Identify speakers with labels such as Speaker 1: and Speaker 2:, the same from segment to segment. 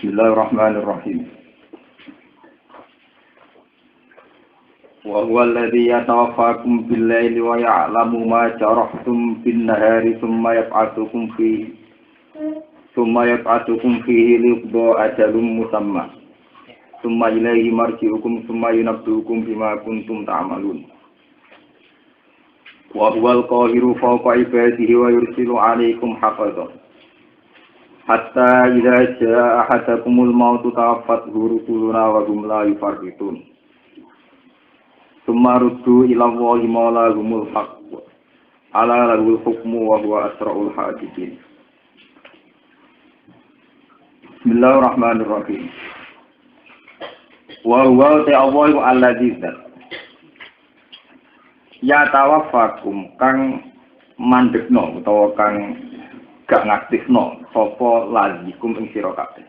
Speaker 1: Bismillahirrahmanirrahim. Wa huwa alladhi yatawaffakum bil-laili wa ya'lamu ma jarahtum bin-nahari thumma yab'atsukum fihi liqda ajalun musamma. Thumma ilayhi marji'ukum thumma yunabbi'ukum bima kuntum ta'malun. Wa huwal qahiru fawqa ibadihi wa yursilu 'alaykum hafazah. Hatta idza jaa ahadakumul mautu tawaffathu rusuluna wa hum la yufarritun. Tsumma ruddu ila Allahi maulahumul haqq. Ala lahul hukmu wa huwa asra'ul hakimin. Bismillahirrahmanirrahim. Wa huwa ta'awwal alladzi ya tawaffakum kang mandekno utawa kang gak ngaktifno sapa lazikum ing sira kabeh.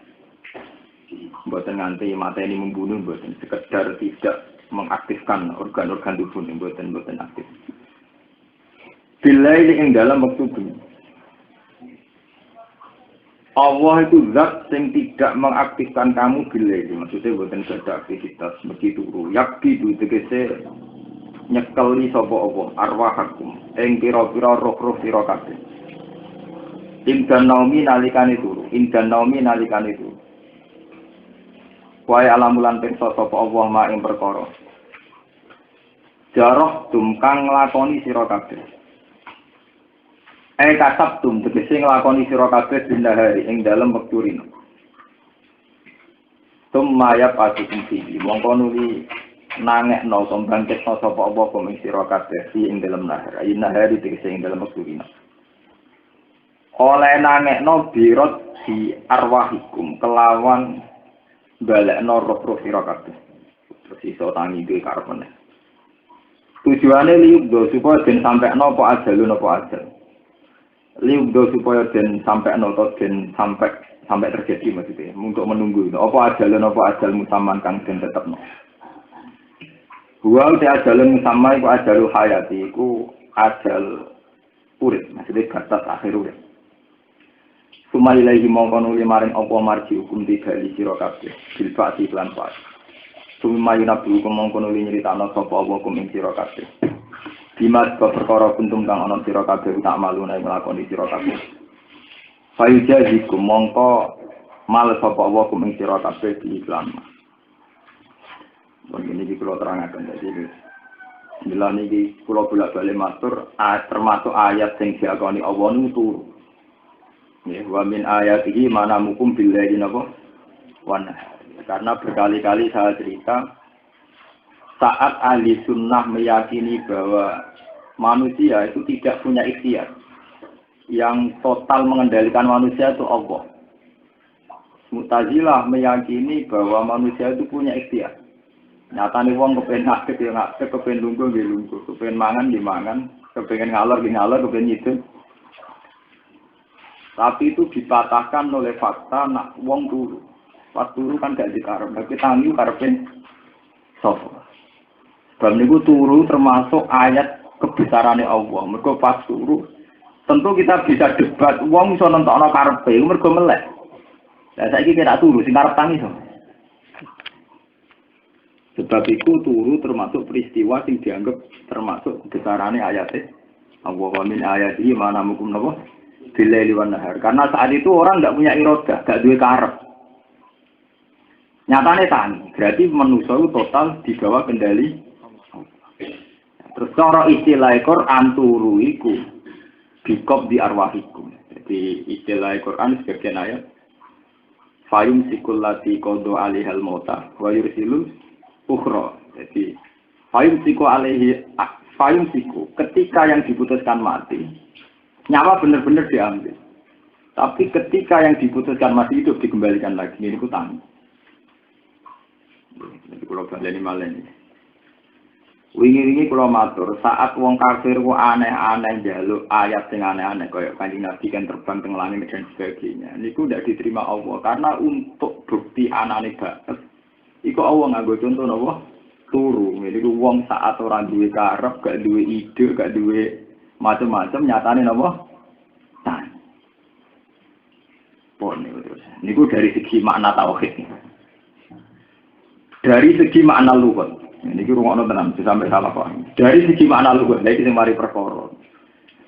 Speaker 1: Mboten nganti mateni membunuh, mboten sekedar tidak mengaktifkan organ-organ tubuh mboten aktif. Billahi ing dalam wektu bengi. Allah itu zat sing tidak mengaktifkan kamu billahi, maksudnya mboten ada aktivitas begitu turu. Yakti tegese nyekeli sapa Allah arwahakum ing pira-pira roh-roh sira kabeh. Indan naumi nalikane turu. Wae alamulan pirsa sapa Allah ma ing perkara. Jarah kang nglakoni sira kabeh. Kasabtum tegese nglakoni sira kabeh dindahari ing dalem wektu rino. Tumaya pasukum siji mongko nuli nangekno sombangketno sapa Allah ing sira kabeh ing dalem nahar. Ayin nahari tegese ing dalem wektu rino. Oleh nangekno birot di arwahikum kelawan balekno roh-roh sira kabeh. Terus iso tangi duwe karepen. Tujuane liudo supaya den sampekno apa ajalun apa ajal. Liudo supaya den sampekno atau den sampai terjadi maksudnya untuk menunggu apa ajalun apa ajal musamman kang den tetepno. Wa ajalun musamman iku ajalul hayati iku ajal urip maksudnya batas akhir urip. Sumailahi mongko nuli maring apa marji hukum digali sira kabeh bil fa'ti lan fa'at. Sumayuna hukum mongko nuli nyritakno sapa apa hukum ing sira kabeh. Dimas perkara kuntum kang ana sira kabeh tak malune nglakoni sira kabeh. Fayujazikum mongko mal sapa hukum ing sira kabeh di Islam. Begini iki kula terangaken dadi bila niki kula bolak-balik matur termasuk ayat sing diakoni Allah niku ya, wa min ayatihi manamukum billahi napa wan. Karena berkali-kali saya cerita saat ahli sunnah meyakini bahwa manusia itu tidak punya ikhtiar, yang total mengendalikan manusia itu Allah. Mu'tazilah meyakini bahwa manusia itu punya ikhtiar. Nyatane wong kepen aktif ya aktif, kepen lungguh nggih lungguh, kepen mangan nggih mangan, kepen ngalor nggih ngalor, kepen nyidul. Tapi itu dipatahkan oleh fakta nak wong turu. Pas turu kan gak dikarep, tapi tangi karepe sapa. Sebab niku turu termasuk ayat kebesarannya Allah. Mergo pas turu tentu kita bisa debat wong iso nentokno karepe mergo melek. Lah saiki kira turu sing karep tangi to. Sebab itu turu termasuk peristiwa yang dianggap termasuk kebesarannya ayatnya Allah wa min ayatihi manamukum napa billaili wan nahar. Karena saat itu orang enggak punya irodah, enggak duwe karep. Nyatane tangi. Berarti manusia itu total di bawah kendali. Terus cara istilah Quran turu iku bikop di arwahikum. Jadi istilah Quran sebagian ayat fayum sikul lati qadu alihal mauta wa yursilu ukhra. Jadi fayum siku ketika yang diputuskan mati nyawa benar-benar diambil. Tapi ketika yang diputuskan masih hidup dikembalikan lagi. Ini ku tanggung. Jadi kalau baleni malah ini. Wingi-wingi kalau matur saat wong kafir ku aneh-aneh njaluk ayat sing aneh-aneh kaya Kanjeng Nabi kan terbang teng langit dan sebagainya. Niku ndak diterima Allah karena untuk bukti anane bakat. Iku Allah nganggo contoh napa? Turu. Niku wong saat ora duwe karep, gak duwe ide, gak duwe macam-macam nyatane napa? Tan. Pon Niku dari segi makna tauhid. Dari segi makna lugat. Niki rungokno tenan sampai salah paham. Dari segi makna lugat, lha iki sing mari perkara.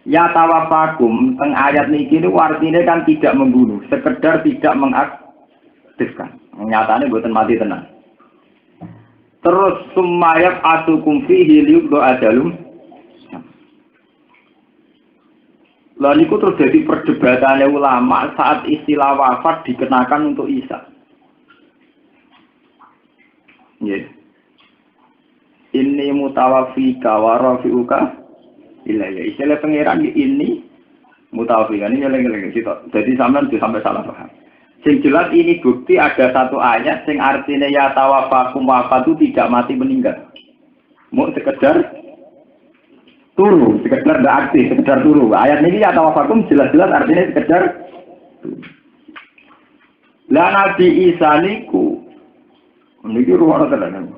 Speaker 1: Ya tawafakum teng ayat niki niku artine kan tidak membunuh, sekedar tidak mengaktifkan. Nyatane mboten mati tenan. Terus sumayab atukum fihi liuqdo adalum. Lalu itu terus jadi perdebatannya ulama saat istilah wafat dikenakan untuk Isa. Yeah. Ini mutawafika wa rafi'uka ilayya. Istilah pengiran ini mutawafika ini yang jadi sampai salah paham. Sing jelas ini bukti ada satu ayat sing artinya ya tawafakum wafat itu tidak mati meninggal. Mau sekedar turu, sekedar tidak aktif, sekedar turu. Ayat ini ya tawafakum jelas-jelas artinya sekedar turu. Lah Nabi Isa niku niki ruwono tenan.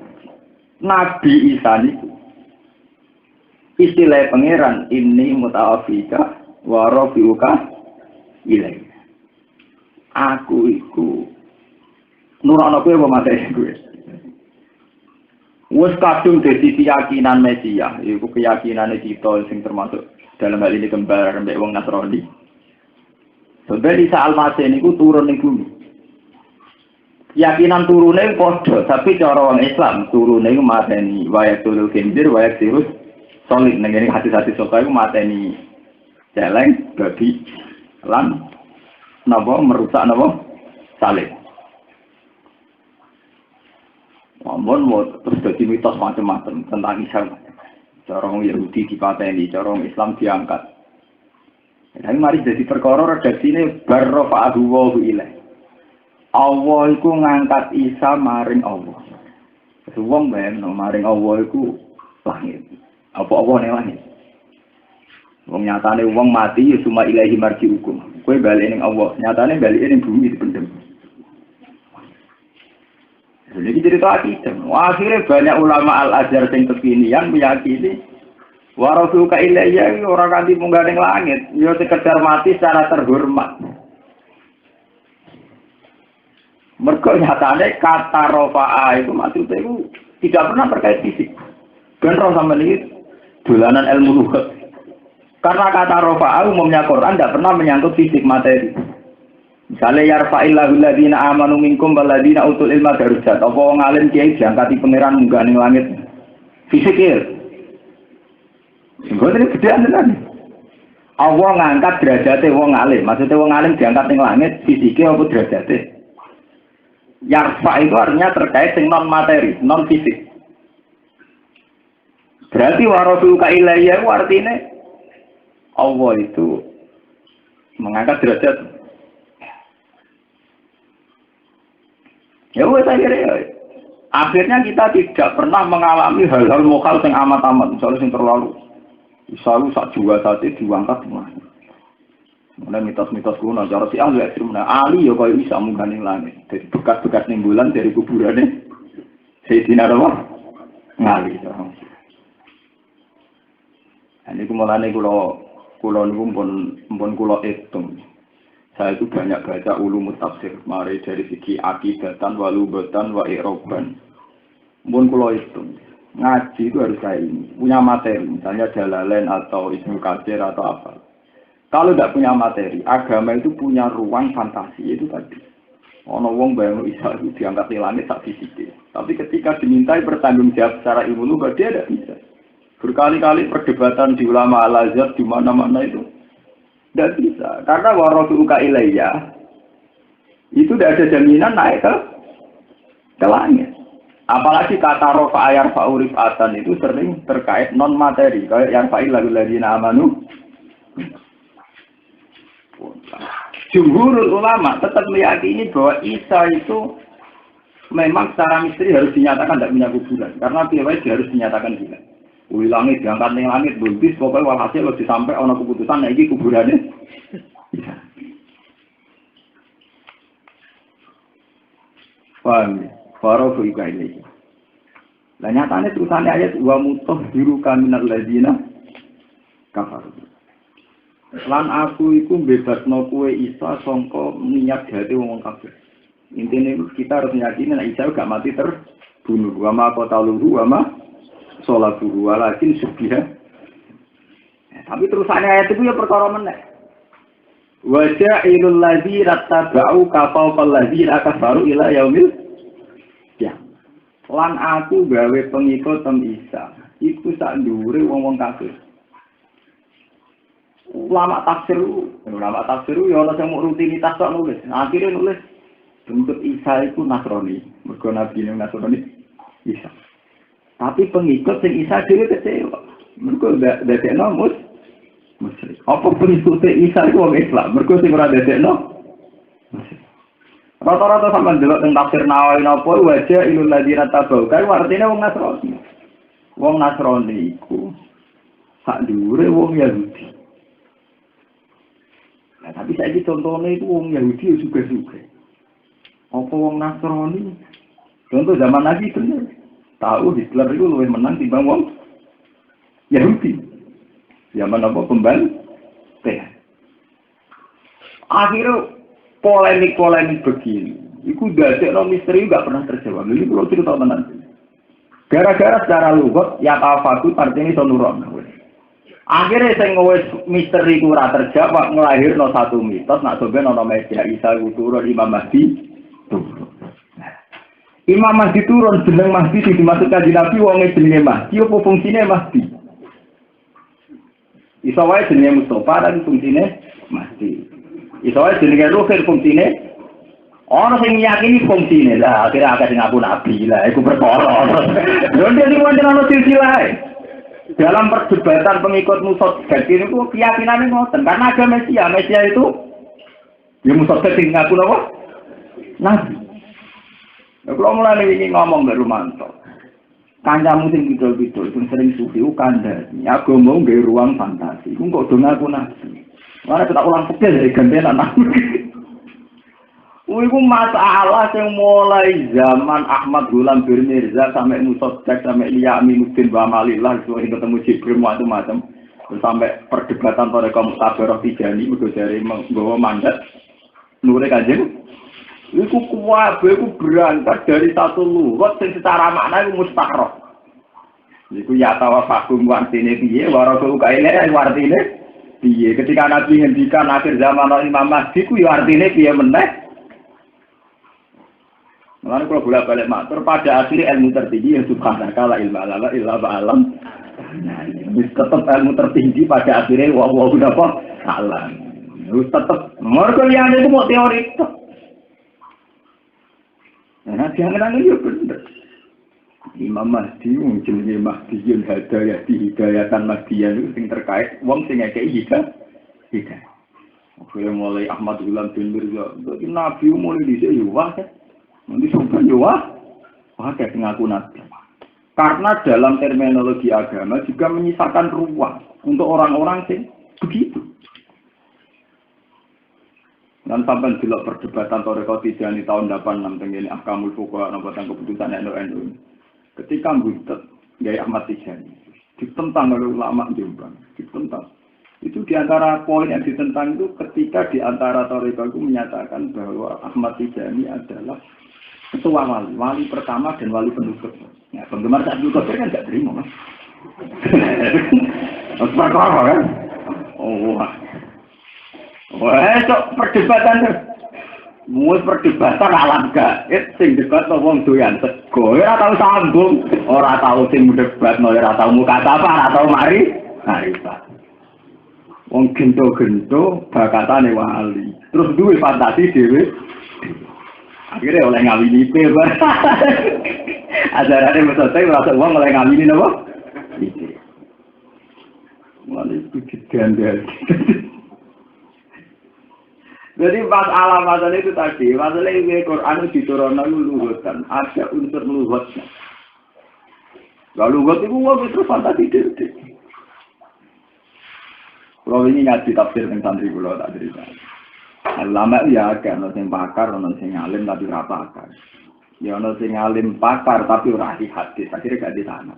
Speaker 1: Nabi Isa niku istilah pangeran ini mutawafika wa rafi'uka ilayya. Aku iku nurono kowe apa materi kowe. Wes kadung dadi keyakinan Mesias, iku keyakinane kita sing termasuk dalam hal ini kembar mbek wong Nasrani. Sebab Isa Al-Masih niku turun ning bumi. Keyakinan turune padha, tapi cara wong Islam turune iku mateni wayak tulul kindir wayak sirus solid nang ngene hati-hati soka iku mateni celeng babi lan napa merusak napa salib. Ampun terus dadi mitos macam-macam tentang Isa. Cara wong Yahudi dipateni, cara wong Islam diangkat. Tapi mari jadi perkara redaksine barrafa'ahu wa ilaih. Allah iku ngangkat Isa maring Allah. Wong ben maring Allah iku langit. Apa ning langit? Wong nyatane wong mati ya cuma ilahi marji'ukum. Kowe bali ning Allah, nyatane bali ning bumi dipendem. Jadi cerita akidah. Akhirnya banyak ulama Al-Azhar yang kekinian meyakini warasulka ilayya orang kanthi munggah ning langit, ya sekedar mati secara terhormat. Mergo nyatane kata rofa'a itu maksudnya itu tidak pernah terkait fisik. Ben roh sampeyan iki dolanan ilmu lughat. Karena kata rofa'a umumnya Quran tidak pernah menyangkut fisik materi. Misalnya yarfa'illahu alladziina aamanu minkum walladziina utul ilma darajat. Apa wong alim kiai diangkati pangeran munggah ning langit fisik ya. Ngoten iki gedean tenan. Allah ngangkat derajate wong alim. Maksudnya wong alim diangkat ning langit fisike apa derajate? Yarfa itu artinya terkait dengan non materi, non fisik. Berarti warasulka ilayya itu artinya Allah itu mengangkat derajat. Ya wes akhirnya kita tidak pernah mengalami hal-hal mokal yang amat-amat, misalnya yang terlalu sak juga saat itu diangkat semua. Mulai mitos-mitos kuno, cara si ahli ekstrim, ahli ya kau bisa mengganing langit, dari bekas-bekas nimbulan dari kuburannya, Sayyidina apa? Ngali. Ini kumulane kulo niku pun kulo hitung. Saya itu banyak baca ulumut tafsir, mari dari segi akidatan, walubatan, wa i'roban. Pun kulo hitung. Ngaji itu harus kayak ini, punya materi, misalnya Jalalain atau Ibnu Katsir atau apa. Kalau tidak punya materi, agama itu punya ruang fantasi, itu tadi. Ono wong bayang Isa itu diangkat di langit sak fisike. Tapi ketika dimintai bertanggung jawab secara ilmu lugat, dia tidak bisa. Berkali-kali perdebatan di ulama Al-Azhar di mana-mana itu tidak bisa. Karena warasulka ilayya itu tidak ada jaminan naik ke langit. Apalagi kata rofa ayar fa'urif atan itu sering terkait non materi. Kayak yang fa'il lagu ladina amanu. Jumhurul ulama tetap meyakini bahwa Isa itu memang secara misteri harus dinyatakan tidak punya kuburan. Karena piawai dia harus dinyatakan gila. Uli langit diangkat ning langit buntis pokoknya walhasil harus disampai ana keputusan nek iki kuburane. Paham? Farofu ini. Lah nyatane terusane ayat wa mutahhiruka minal ladzina kafaru. Lan aku iku bebasno kowe Isa sangka niat hati wong kafir. Intine kita harus meyakini nek Isa gak mati terbunuh. Wa ma qataluhu wa ma salabuhu walakin subhiha. Tapi terusannya ayat itu ya perkara meneh. Wa ja'ilul ladzi rattaba'u kafawqal ladzi akafaru ila yaumil ya. Lan aku gawe pengikut Isa. Iku sak dhuwure wong-wong kafir. Ulama tafsir ya ana sing rutinitas tok nulis. Akhire nulis bentuk Isa itu Nasrani, mergo nabi ning Nasrani Isa. Tapi pengikut sing Isa dhewe kecewa. Mergo dadekno musyrik. Apa pengikut Isa iku wong Islam? Mergo sing ora dadekno musyrik. Rata-rata sampeyan delok teng tafsir Nawawi napa wajah ilul ladzina tabau. Kae artine wong Nasrani. Wong Nasrani iku sak dhuwure wong Yahudi. Nah, tapi saya contohnya itu wong Yahudi juga. Apa wong Nasrani? Contoh zaman Nabi bener. Tahu Hitler itu lebih menang timbang wong Yahudi. Zaman apa pembantai. Akhirnya polemik begini. Iku dadekno misteri gak pernah terjawab. Ini kalau cerita tenan. Gara-gara secara lugat ya tafatu artinya iso nurono. Akhirnya sing wis misteri ku ora terjawab nglahirno satu mitos nak sampeyan ana Mesia Isa turun Imam Mahdi turun. Imam Mahdi turun jeneng Mahdi dimaksudkan di Nabi wonge jenenge Mahdi apa fungsine Mahdi? Isa wae jenenge Mustafa dan fungsine Mahdi. Isa wae jenenge Ruhul fungsine ana sing yakini fungsine lah akhirnya akeh sing ngaku nabi lah iku perkara. Lha dia sing wonten ana silsilah. Dalam perdebatan pengikut Musoddaq itu keyakinannya ngoten karena ada Mesia itu ya Musoddaq sing ngaku napa? Nabi. Nah, kalau mulai ini ngomong dari Rumanto, kancamu sing bidol-bidol sing sering sufi kandhani, agama nggawe ruang fantasi. Iku kok do ngaku nabi. Ora tak ulang pikir dari gantian anak. Iku masalah yang mulai zaman Ahmad Ghulam Bir Mirza sampai Musoddaq sampai Ilya Aminuddin wa Malillah sampai ketemu Jibril macam-macam sampai perdebatan Thariqah Mu'tabarah Tijani udah dari membawa mandat nure Kanjeng. Iku kuwabe iku berangkat dari satu lughat sing secara makna iku mustaqrah. Iku ya tawafakum artine piye wa rasul kaene artine piye ketika Nabi ngendikan akhir zaman Imam Mahdi ku ya artine piye meneh. Mulane kalau bolak-balik matur pada akhir ilmu tertinggi yang subhanaka la ilma lana illa ba'alam. Wis tetep ilmu tertinggi pada akhirnya wa napa alam. Wis tetep mergo liyane itu mau teori tok. Nah, jangan yo bener. Imam Mahdi jenenge Mahdiun Hadayah Hidayatan Mahdiyan itu sing terkait wong sing ngekeki hidayah. Mulai Ahmad Ghulam bin Mirza, Nabi mulai dhisik yo wae. Nanti sampai wah kayak ngaku nabi. Karena dalam terminologi agama juga menyisakan ruang untuk orang-orang sing begitu. Dan sampai delok perdebatan Thariqah Tijani tahun 86 tengene Ahkamul Fuqaha napa tentang keputusan NU. Ketika mbutet Kyai Ahmad Tijani ditentang oleh ulama Jombang, ditentang. Itu di antara poin yang ditentang itu ketika di antara Thariqah itu menyatakan bahwa Ahmad Tijani adalah ketua wali pertama dan wali penutup. Ya, penggemar saat itu kan nggak terima, mas. Seperti apa kan? Wah, perdebatan. Mus perdebatan alam gaib, sing debat wong doyan sego, ora tau sambung, ora tau sing debat, ora tau mukataba, ora tau mari. Wong gento-gento bakatane wali. Terus duwe fantasi dhewe. Akhirnya oleh ngawini pe, ajarannya Musoddaq merasa uang oleh ngawini apa? Itu. Malah itu ganda. Jadi masalah itu tadi, masalah ini Quran diturunkan lughatan, ada unsur lughatnya. Kalau lughat itu itu fantasi dhewe. Kalau ini ngaji tafsir tentang santri kula tak cerita. Lama ya agak ada yang pakar, ada yang ngalim tapi ora pakar. Ya ada yang ngalim pakar tapi ora ahli hadis, akhirnya gak di sana.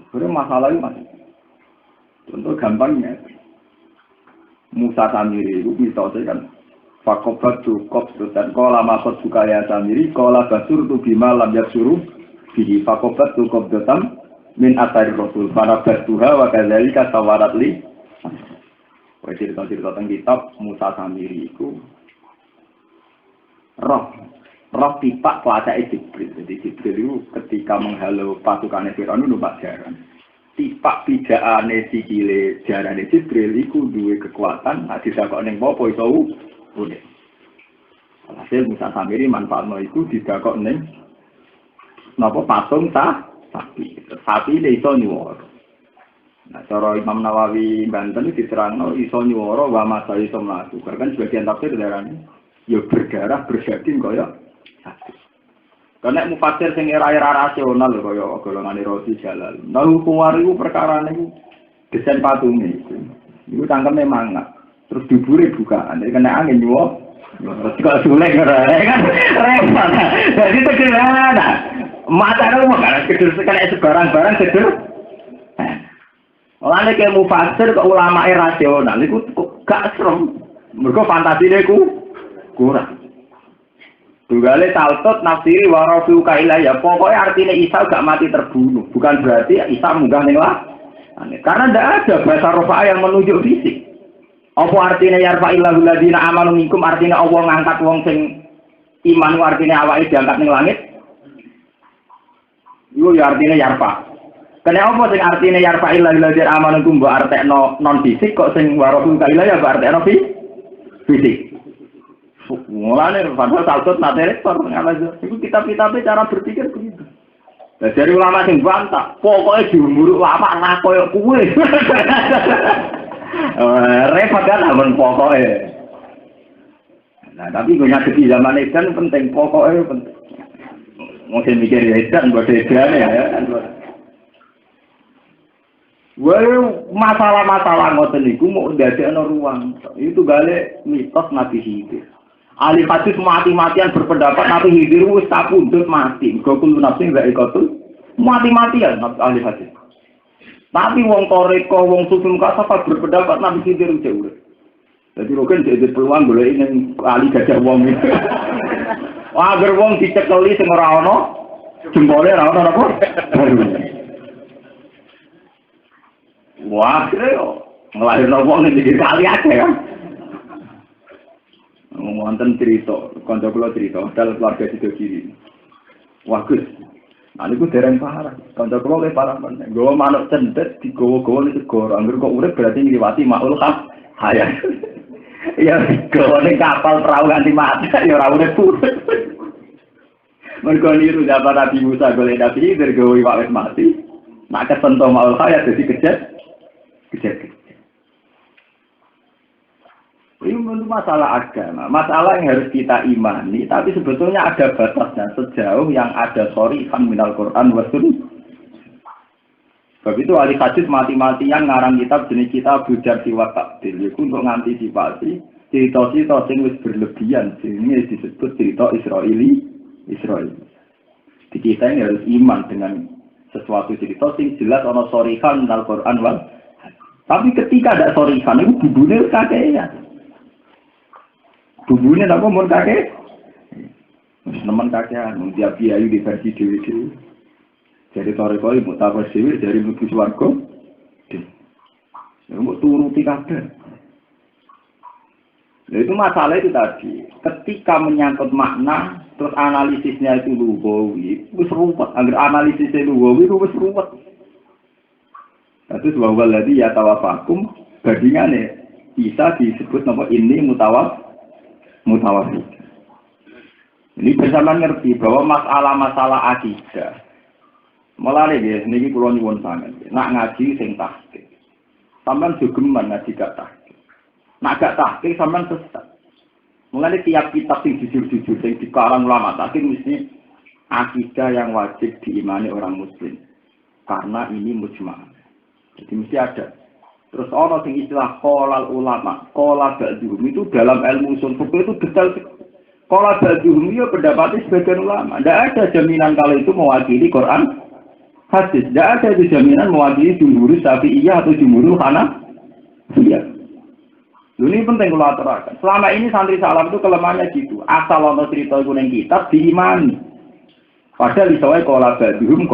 Speaker 1: Sebenarnya masalah itu masih. Contoh gampangnya, Musa Samiri itu mitosnya kan fakobat cukup dan kola masuk suka ya Samiri kola basur tu bima lam suruh bihi fakobat cukup dotam min atari rasul para batuha wa kadzalika tawarat li cerita-cerita tentang kitab Musa Samiri itu roh pipak kuasa Jibril. Jadi Jibril itu ketika menghalau pasukan Firaun numpak jaran. Tipak pijakane sikile jarane Jibril iku duwe kekuatan nek didakok ning apa iso urip. Hasil Musa Samiri manfaatno iku didakok ning napa patung sapi. Sapi iso nyuwara. Nah, cara Imam Nawawi Banten diterangno iso nyuwara wa masa iso mlaku. Kan sebagian tafsir darane ya berdarah berjadin kaya sapi. Karena mufassir sing era-era rasional kaya golongane Rosi Jalal. Nah hukum iku perkara niku desain patunge iku. Iku cangkeme mangap. Terus dubure bukaan. Jadi kena angin yo. Terus kok sulek kan repot. Jadi sederhana. Matane mung kan kecil sekali sebarang-barang kecil. Olane ke mufassir kok ulama rasional iku gak serem. Mergo fantasine ku kurang. Tunggale taltot nafsiri warafiu kailaya. Pokoknya artinya Isa gak mati terbunuh. Bukan berarti Isa munggah ning lah. Karena tidak ada bahasa rofa yang menunjuk fisik. Apa artinya yarfa'illahu ladina amanu minkum artinya Allah ngangkat wong sing iman artinya awake diangkat ning langit. Iku ya artinya yarfa. Kene apa sing artinya yarfa'illahu ladina amanu minkum mbok artekno non fisik kok sing warafiu kailaya mbok artekno fisik. Mulane padahal saltot nate rektor ngalajo. Iku kitab-kitabe cara berpikir begitu. Lah dari ulama sing bantah, pokoke diumuruk lama lah koyo kuwe. Repot kan amun pokoke. Nah, tapi gue nyadepi zaman edan penting pokoke penting. Mungkin mikir edan buat edan ya. Masalah-masalah ngoten niku mau ndadekno ruang. Itu gale mitos Nabi Khidir. Ahli hadis mati-matian berpendapat Nabi Khidir wis kapundhut mati. Gokul nafsi gak ikotul mati-matian ahli hadis. Tapi wong toreko, wong sufi kasapa berpendapat Nabi Khidir udah urip. Jadi roken jadi peluang golek ning ahli gajah wong. Wah, agar wong dicekeli sing ora ana jempole ora ana apa. Wah, kira ngelahirno wong ning pinggir kali akeh kan. Wonten cerita, kanca kula cerita, dal keluarga Sido Kiri. Wah, Gus. Nah, niku dereng parah. Kanca kula luwih parah men. Nggawa manuk cendet digawa-gawa ning segara. Angger kok urip berarti ngliwati maul hayat. Ya, gawa ning kapal perahu ganti mati ya ora urip urip. Mergo niru zaman Nabi Musa golek Nabi dergawe iwak wis mati. Nek kesentuh maul hayat dadi kejet. Ini untuk masalah agama, masalah yang harus kita imani, tapi sebetulnya ada batasnya sejauh yang ada shorifan minal Quran wa sunnah. Sebab itu ahli hadis mati-matian ngarang kitab jenis kitab bujar siwa takdir, itu untuk mengantisipasi cerita-cerita yang berlebihan, ini disebut cerita Israel. Di kita ini harus iman dengan sesuatu cerita yang jelas ono shorifan minal Quran wa. Tapi ketika ada shorifan itu bubune kakean. Bumbunya apa mau kakek? Teman kakean, dia biayu di versi dewi. Jadi toreko ibu tahu dewi dari buku swargo. Mau turuti kakek. Itu masalah itu tadi. Ketika menyangkut makna, terus analisisnya itu lugawi, wis ruwet. Agar analisisnya lugawi itu wis ruwet. Terus bahwa lagi ya tawafakum, bandingannya bisa disebut nama ini mutawafik. Ini bersama ngerti bahwa masalah-masalah akidah. Mulane nggih niki kula nyuwun sanget. Nak ngaji sing tahqiq. Sampeyan jogeman ngaji gak tahqiq. Nak gak tahqiq sampeyan sesat. Mulane tiap kitab sing jujur-jujur sing dikarang ulama tahqiq mesti akidah yang wajib diimani orang muslim. Karena ini mujma'. Jadi mesti ada. Terus ono sing istilah qolal ulama, qola ba'dhum itu dalam ilmu usul fikih itu detail. Qola ba'dhum itu pendapatnya sebagian ulama. Tidak ada jaminan kalau itu mewakili Quran hadis. Tidak ada jaminan mewakili jumhur Syafi'iyah atau jumhur Hanafiyah. Ini penting kalau aturakan. Selama ini santri salaf itu kelemahannya gitu. Asal ono cerita iku ning kitab diimani. Padahal isowai kola badul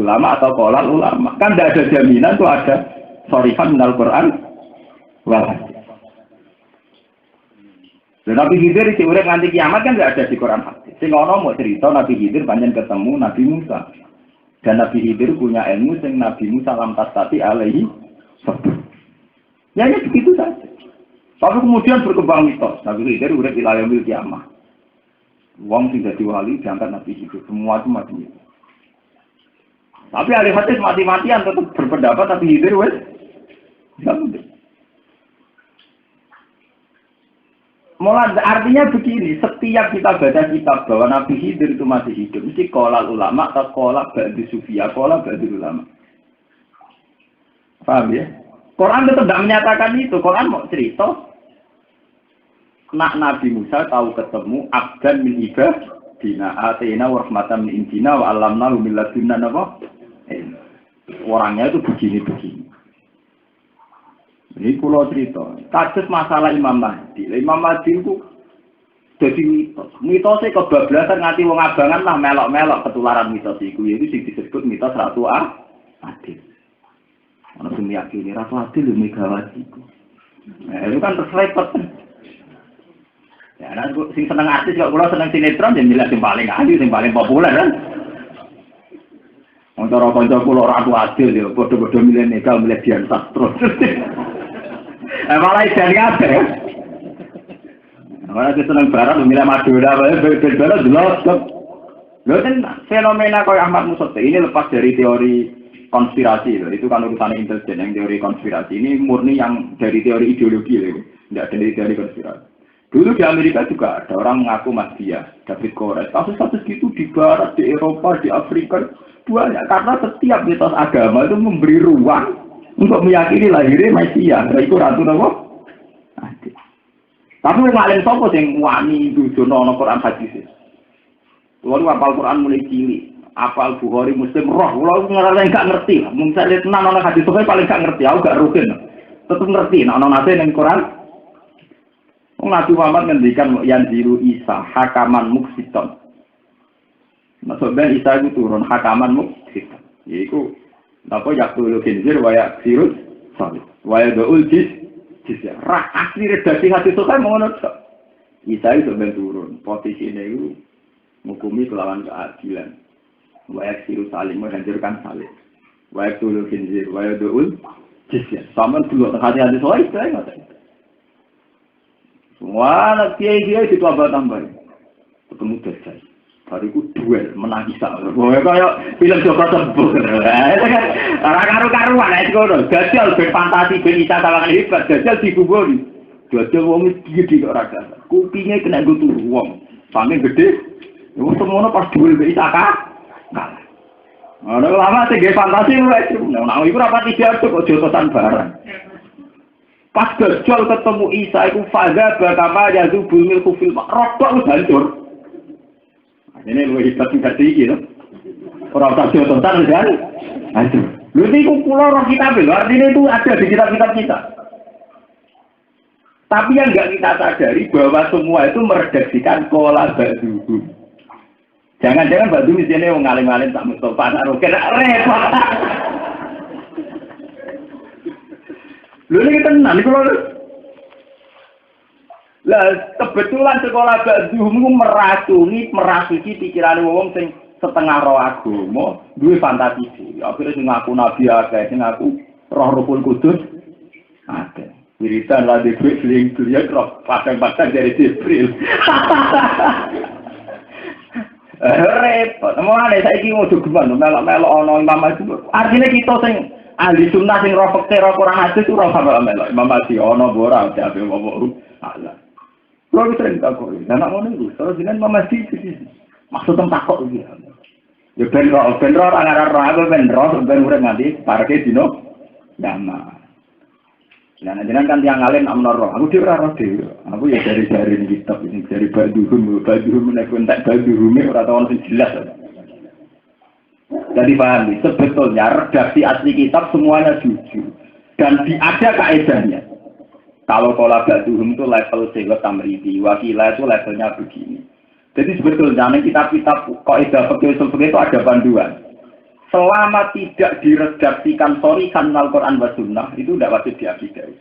Speaker 1: ulama atau kola ulama. Kan tidak ada jaminan tuh ada sorifan minal Quran. Wal hadis. Nabi Khidir si urip nganti kiamat kan tidak ada di Quran hadis. Sing ono mau cerita Nabi Khidir banyak ketemu Nabi Musa. Dan Nabi Khidir punya ilmu sing Nabi Musa lam tastati alaihi sabr. Ya begitu saja. Tapi kemudian berkembang mitos. Nabi Khidir urip di layamil kiamah. Wong sing dadi wali diangkat Nabi Khidir. Semua itu mati. Tapi ahli hadis mati-matian tetap berpendapat Nabi Khidir wes. Mulai artinya begini, setiap kita baca kitab bahwa Nabi Khidir itu masih hidup, mesti qala ulama atau qala ba'du sufia, qala ba'du ulama. Paham ya? Quran tetap tidak menyatakan itu. Quran mau cerita nak Nabi Musa tahu ketemu abdan min ibadina atina wa rahmatan min indina wa alamnahu min ladunna napa? Orangnya itu begini-begini. Ini pulau cerita. Kasus masalah Imam Mahdi. Imam Mahdi itu jadi mitos. Mitosnya kebablasan nganti wong abangan lah melok-melok ketularan mitos itu. Itu sing disebut mitos Ratu Adil. Ana sing meyakini Ratu Adil lho Megawati iku. Nah, itu kan terselipet. Ya, nek sing seneng artis kok kula seneng sinetron ya milih sing paling ahli, sing paling populer kan. Antara kanca kula Ratu Adil ya padha-padha milih Mega, milih Dian Sastro. Malah ikan kabeh. Malah seneng barat milih Madura, ben-ben jelas. Lho kan fenomena kayak Ahmad Musotte ini lepas dari teori konspirasi loh. Itu kan urusan intelijen yang teori konspirasi. Ini murni yang dari teori ideologi loh. Tidak dari teori konspirasi. Dulu di Amerika juga ada orang mengaku Mahdiya, David Koresh. Kasus-kasus gitu di barat, di Eropa, di Afrika banyak. Karena setiap mitos agama itu memberi ruang untuk meyakini lahirnya Mesias. Itu Ratu Nabi. Tapi ngalim sapa sing wani dudono ana Quran hadis. Lalu apal Quran mulai cilik, apal Bukhari Muslim roh, kula ngerasa enggak ngerti. Mung saya lihat nang ana hadis pokoke paling enggak ngerti, aku gak rutin. Tetep ngerti nek ana nate ning Quran. Wong Nabi Muhammad ngendikan yang diru Isa hakaman muksiton. Maksudnya Isa itu turun hakaman muksiton. Yaiku napa yakul khinzir wa yaksirut salih. Wa yadul jizya. Rak asli redaksi hadis sahih ngono tok. Isa itu ben turun. Posisine iku menghukumi kelawan keadilan. Wa yaksiru salim menghancurkan salih. Wa yakul khinzir wa yadul jizya. Sama dulu hadis sahih itu enggak. Semua anak kiai-kiai itu tambah-tambah. Ketemu Dajjal. Bariku duel, menang bisa. Pokoknya kayak film Joko Tembur. Orang karu-karuan, itu kan. Dajjal, ben fantasi, ben isa tawangan hebat. Dajjal dikuburi. Dajjal wongnya gede kok raga. Kupingnya kena gutur wong. Sampai gede. Itu semuanya pas duel ben isa kalah. Ada lama sih, gaya fantasi. Nah, itu rapat tidak kok jotosan barang. Pas Dajjal ketemu Isa itu faza bakama yazubul milku fil rokok itu hancur. Ini lebih hebat tingkat tinggi loh. Orang tak jodoh-jodoh kan hancur. Lu ini pulau roh kitab loh, artinya itu ada di kitab-kitab kita. Tapi yang enggak kita sadari bahwa semua itu meredaksikan kola ba'duhum. Jangan-jangan ba'duhum di sini ngalim-ngalim tak Mustafa Narukin repot. Lho ini tenan iki lho. Lah kebetulan sekolah ba'duhum merasuki pikirane wong sing setengah roh agama, duwe fantasi. Akhire sing ngaku nabi akeh, sing ngaku roh Ruhul Kudus akeh. Wiridan la di duit lihat roh padang-padang dari Jibril. Repot. Mulane saiki ngono geman melok-melok ana Imam Mahdi. Artinya kita sing ahli sunnah sing roh fikih roh Quran hadis itu roh sama melok Imam Mahdi ana ora ape ngomong Allah. Lha sering takok. Lah nek ngono iku terus jenengan Imam Mahdi maksud takok iki. Ya ben roh ora ngarep ben urip nganti parke dino dama. Lah jenengan kan tiyang alim amno roh. Aku dhewe ora roh dhewe. Aku ya dari kitab ini dari ba'duhum nek entek ba'duhum ora tau sing jelas. Jadi paham, sebetulnya redaksi asli kitab semuanya jujur dan ada kaedahnya. Kalau kola ba'duhum itu level sewet tamridi, wakilah itu levelnya begini. Jadi sebetulnya kitab-kitab kaidah fikih usul fikih itu ada panduan. Selama tidak diredaksikan shorihan Al-Quran wa Sunnah, itu tidak wajib diakidai.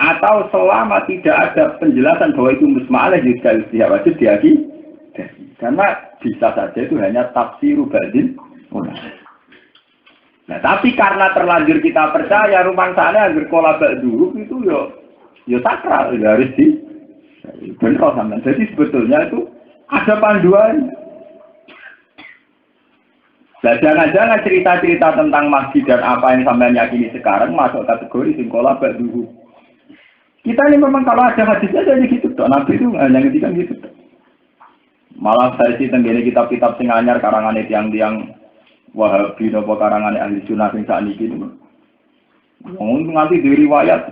Speaker 1: Atau selama tidak ada penjelasan bahwa itu musma'alah, juga tidak wajib diakidai. Karena bisa saja itu hanya tafsiru ba'din. Nah, tapi karena terlanjur kita percaya rumah sana agar kolabak dulu itu ya sakral, ya harus di benar sama. Jadi sebetulnya itu ada panduan. Nah, jangan-jangan cerita-cerita tentang masjid dan apa yang sampai yakini sekarang masuk kategori sing kolabak dulu. Kita ini memang kalau ada hadisnya jadi gitu, Nabi itu hanya ngedikan gitu. Malah saya sih tenggene kitab-kitab sing anyar karangan tiang-tiang Wahabi nopo karangan ahli sunnah sing sakniki niku. Wong nganti diriwayat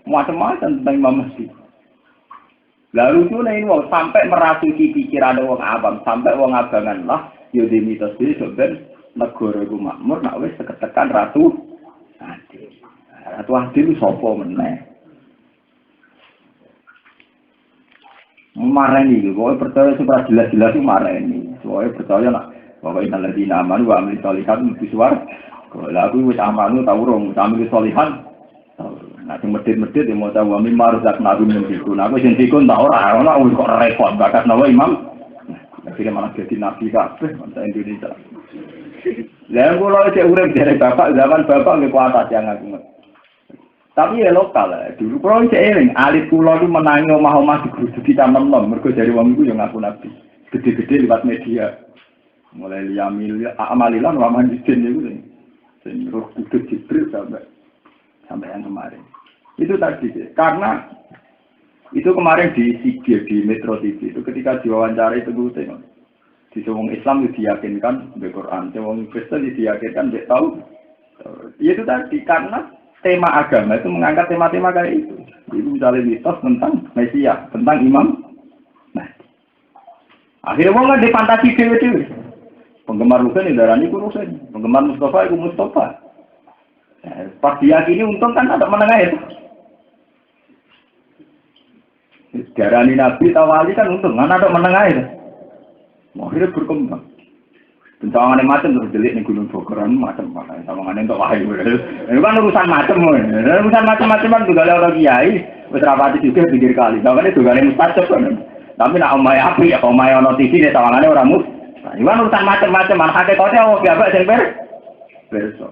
Speaker 1: macam-macam tentang Imam Mahdi. Lalu itu nih wong sampai merasuki pikiran wong awam, sampai wong abangan lah yo di mitos iki sampeyan negara iku makmur nek wis ketekan Ratu Adil. Ratu Adil sapa meneh? Marani iki kok percaya supaya jelas-jelas itu marani. Soale percaya nak bahwa inna ladina amanu wa amil sholihan biswar. Kalau aku wis amanu tau rong, amil sholihan. Nah, sing medhit-medhit ya mau tahu amin marzak nabun mendikun. Aku sing dikun tak ora kok repot bakat nawa imam. Akhirnya malah jadi nabi kabeh bangsa Indonesia. Lah kula cek urip dari bapak zaman bapak nggih kuat yang aku. Tapi ya lokal lah. Dulu kula cek eling alit kula itu menangi omah-omah digeruduki tanem-nem mergo dari wong iku ya ngaku nabi. Gede-gede lewat media. Mulai liamil amalilan wa manjidin itu sing roh kudus Jibril sampai yang kemarin itu tadi karena itu kemarin di CG di Metro TV itu ketika diwawancara itu gue tengok di wong Islam diyakinkan di Quran, wong Kristen diyakinkan dia tahu itu tadi karena tema agama itu mengangkat tema-tema kayak itu misalnya mitos tentang Mesias, tentang Imam. Nah akhirnya wong di fantasi dewe-dewe. Penggemar Rusen darahnya itu Rusen, penggemar Mustafa itu Mustafa. Pas diyakini untung kan ada menengah itu. Darani Nabi Tawali kan untung, kan ada menengah itu. Akhirnya berkembang. Bencangan macam terus delik di Gunung Bogoran macam-macam. Sawangannya untuk wahyu. Itu kan urusan macam-macam kan juga orang kiai. Wis rapati juga pikir kali. Sawangannya juga ada mustajab kan. Tapi nak omai api, omai ono TV nih sawangannya orang mus. Nah, iwan urusan macam-macam, hakikatnya oh biasa sing berso.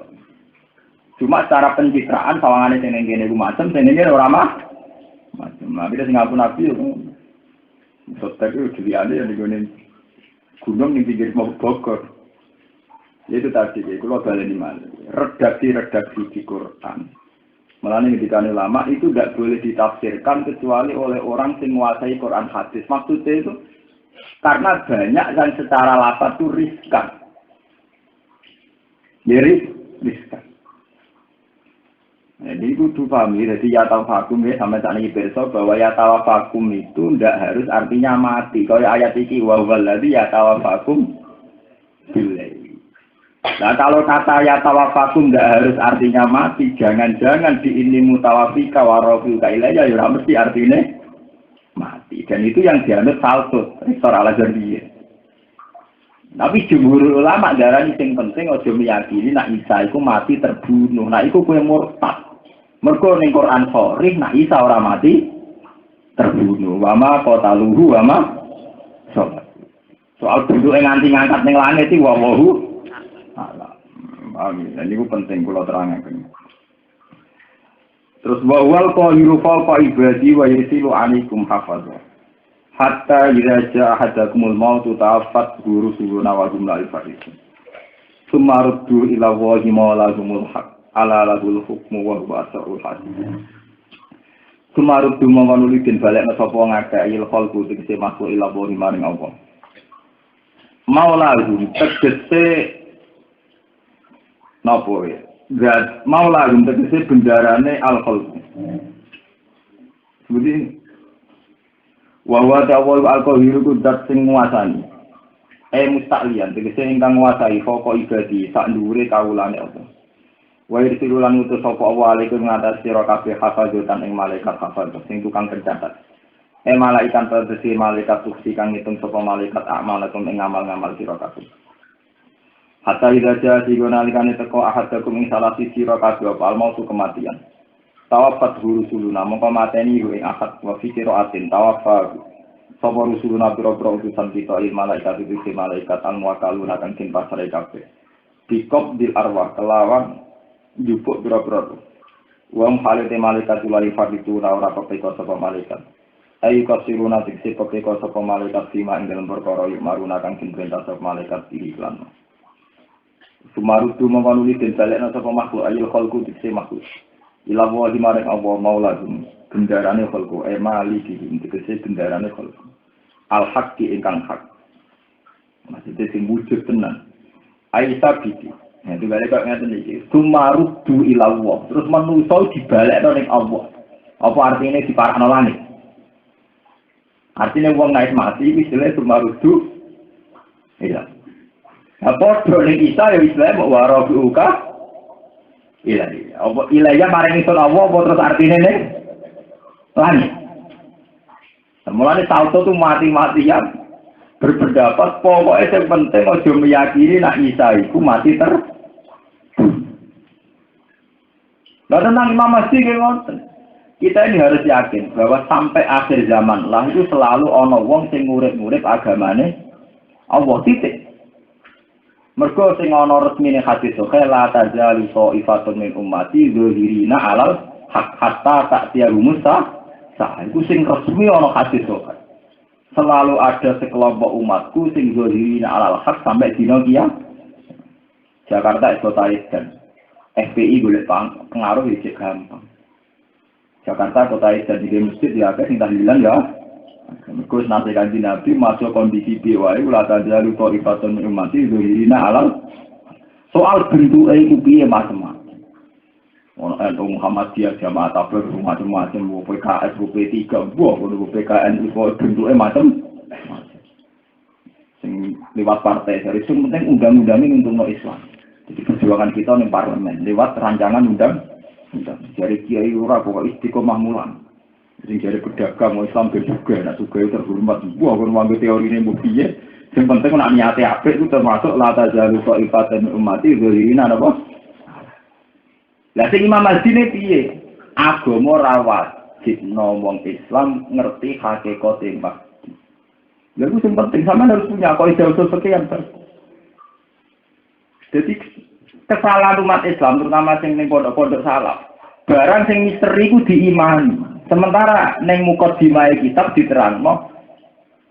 Speaker 1: Cuma secara pencitraan sawangannya sing ngene iku macam, sing ngene ora macam. Nabi sing ngaku nabi yo. Sotek itu diliane yang digone gunung ning pinggir Bogor. Itu tadi kalau baleni malih. Redaksi-redaksi di Quran. Mulane ketika ulama itu tidak boleh ditafsirkan kecuali oleh orang yang menguasai Quran hadis. Maksudnya itu karena banyak yang secara lafaz itu riskan. Riskan. Jadi itu dipahami, jadi ya tawafakum ya sampai saat ini besok bahwa ya tawafakum itu tidak harus artinya mati. Kalau ayat ini wawalladzi ya tawafakum billahi. Nah kalau kata ya tawafakum tidak harus artinya mati, jangan-jangan di ini mutawafika warofika ilayya ya mesti artinya mati. Dan itu yang dianut salsut, Rektor Al-Azhar. Tapi jumhur ulama darani sing penting aja meyakini nak Isa iku mati terbunuh. Nah iku kowe murtad. Mergo ning Quran sharih nak Isa ora mati terbunuh. Wa ma qataluhu wa ma soal bentuke nganti ngangkat ning langit iki wallahu a'lam. Amin. Niku penting kula terangaken. Terus wa wal qahiru fa ibadi wa yasilu alaikum hafazah. Hatta iraja hadakumul mautu ta'afat guru suhuna wa gumla al-fariqin. Sumaruddu ila wahi mawalahumul haq. Ala lahul hukmu wa ba'asa'ul hadim. Sumaruddu mawanulidin balik na sopo ngaka'il khalku tegesi makhluk ila wahi maring Allah. Mawalahum tegesi nopo ya. Mawalahum tegesi bendarane al-khalku. Seperti ini. Wa ta'awwal al-qahiru kudat sing nguasani. Mustaqlian tegese ingkang nguasai pokok ibadi sak ndure kawulane Allah. Wa irsilu lan utus sapa Allah alaikum ngatas sira kabeh hafadzatan ing malaikat hafadzah sing tukang pencatat. Malaikat tegese malaikat suksi kang ngitung sapa malaikat amalakum ing amal-amal sira kabeh. Hatta idza jaa sigona likane teko ahadakum ing salah siji sira kabeh al mautu kematian. Tawafat rusuluna mongko mateni ing akad wa fikira atin tawafa sapa rusuluna biro-biro utusan kita il malaikat itu malaikat al muwakkaluna kang tin pasare kabeh. Bikop dil arwah kelawan jupuk biro-biro. Wong halite malaikat ulai faditu ora pepeko sapa malaikat. Ayu kasiruna tikse pepeko sapa malaikat sima ing dalem perkara maruna kang perintah sapa malaikat iklan. Sumaru tu mongkonuli den balekna sapa makhluk ayul khalqu tikse makhluk. Ila wa di marek Allah maulahum gendarane khalqu maliki tikse gendarane khalqu. Al haqqi ingkang hak. Maksudnya sing wujud tenan. Aisyah biti. Nah, dibalik kok ngeten iki. Sumaru tu ila Allah. Terus manusa dibalekno ning Allah. Apa artinya diparakno langit? Artinya wong naik mati istilahnya sumarudu. Iya. Apa ning Isa ya istilah wa rabbuka ilahi. Apa ilahnya maring isun Allah apa terus artinya ning langit. Mulane sauto tu mati-matian berpendapat pokoknya yang penting aja meyakini nak Isa iku mati Nah tentang Imam Mahdi kita ini harus yakin bahwa sampai akhir zaman lah itu selalu ana wong sing ngurip-ngurip agamane Allah titik. Mergo sing ana resmine hadis sahih la tazalu sa'ifatun min ummati dzahirina alal haq hatta ta'tiyahu musa. Iku sing resmi ana hadis sahih. Selalu ada sekelompok umatku sing dzahirina alal haq sampai dina kiamat. Jakarta Ekotariskan. FPI boleh pengaruh ya gampang. Jakarta kota Islam di masjid ya kan sing tahlilan ya. Mergo nanti kanjeng Nabi masuk kondisi biwae ulah tajalu qorifatun ummati dzahirina alal. Soal bentuke iku piye macam-macam. Ono Muhammadiyah jamaah tabligh macam-macam PKS P3 ono PKN iku bentuke macam-macam. Sing lewat partai dari sing penting undang-undangnya untuk Islam. Jadi perjuangan kita di parlemen lewat rancangan undang-undang. Dari kiai ora pokok istiqomah mulan. Sing jare pedagang mau Islam juga, nak juga terhormat. Wah, kon manggo teori ini piye? Sing penting nak niate apik itu termasuk la tazalu qa'ifatan ummati dzahirina apa? Lah sing Imam Mahdi ne piye? Agama rawat jitno wong Islam ngerti hakikate Mahdi. Lha itu sing penting sampean harus punya kaidah usul fikih yang jadi kesalahan umat Islam terutama sing ning pondok-pondok salaf barang sing misteri ku diimani sementara ning mukadimah kitab diterangno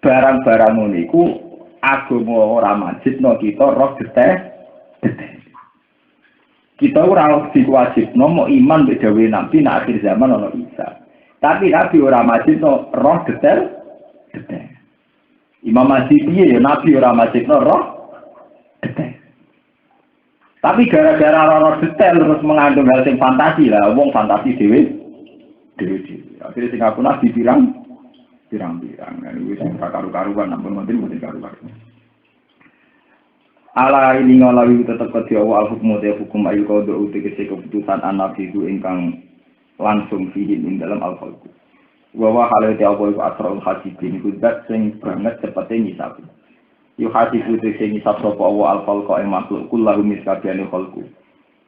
Speaker 1: barang-barang niku agama ora majibno kita roh detek kita ora diwajibno mau iman mbek dawe nabi nek akhir zaman ana Isa tapi nabi ora majibno roh detek Imam Mahdi piye ya nabi ora majibno roh detek. Tapi gara-gara rono detail terus mengandung hal yang fantasi lah, wong fantasi dewe. Akhirnya Singapura nabi pirang. Ini wis karu-karuan, nampun mungkin karu-karuan. Ala ini ngalawi tetap ketiawa al-hukmu te hukum ayu qada utekese keputusan anabi itu ingkang langsung fihin ing dalam al-khalqu. Wa hale te apa iku asrul hasibin iku zat sing banget cepete nyisapi. Yu hati putih sing isap sapa Allah al-khalqa ing makhluk kullahu miskabiyane khalqu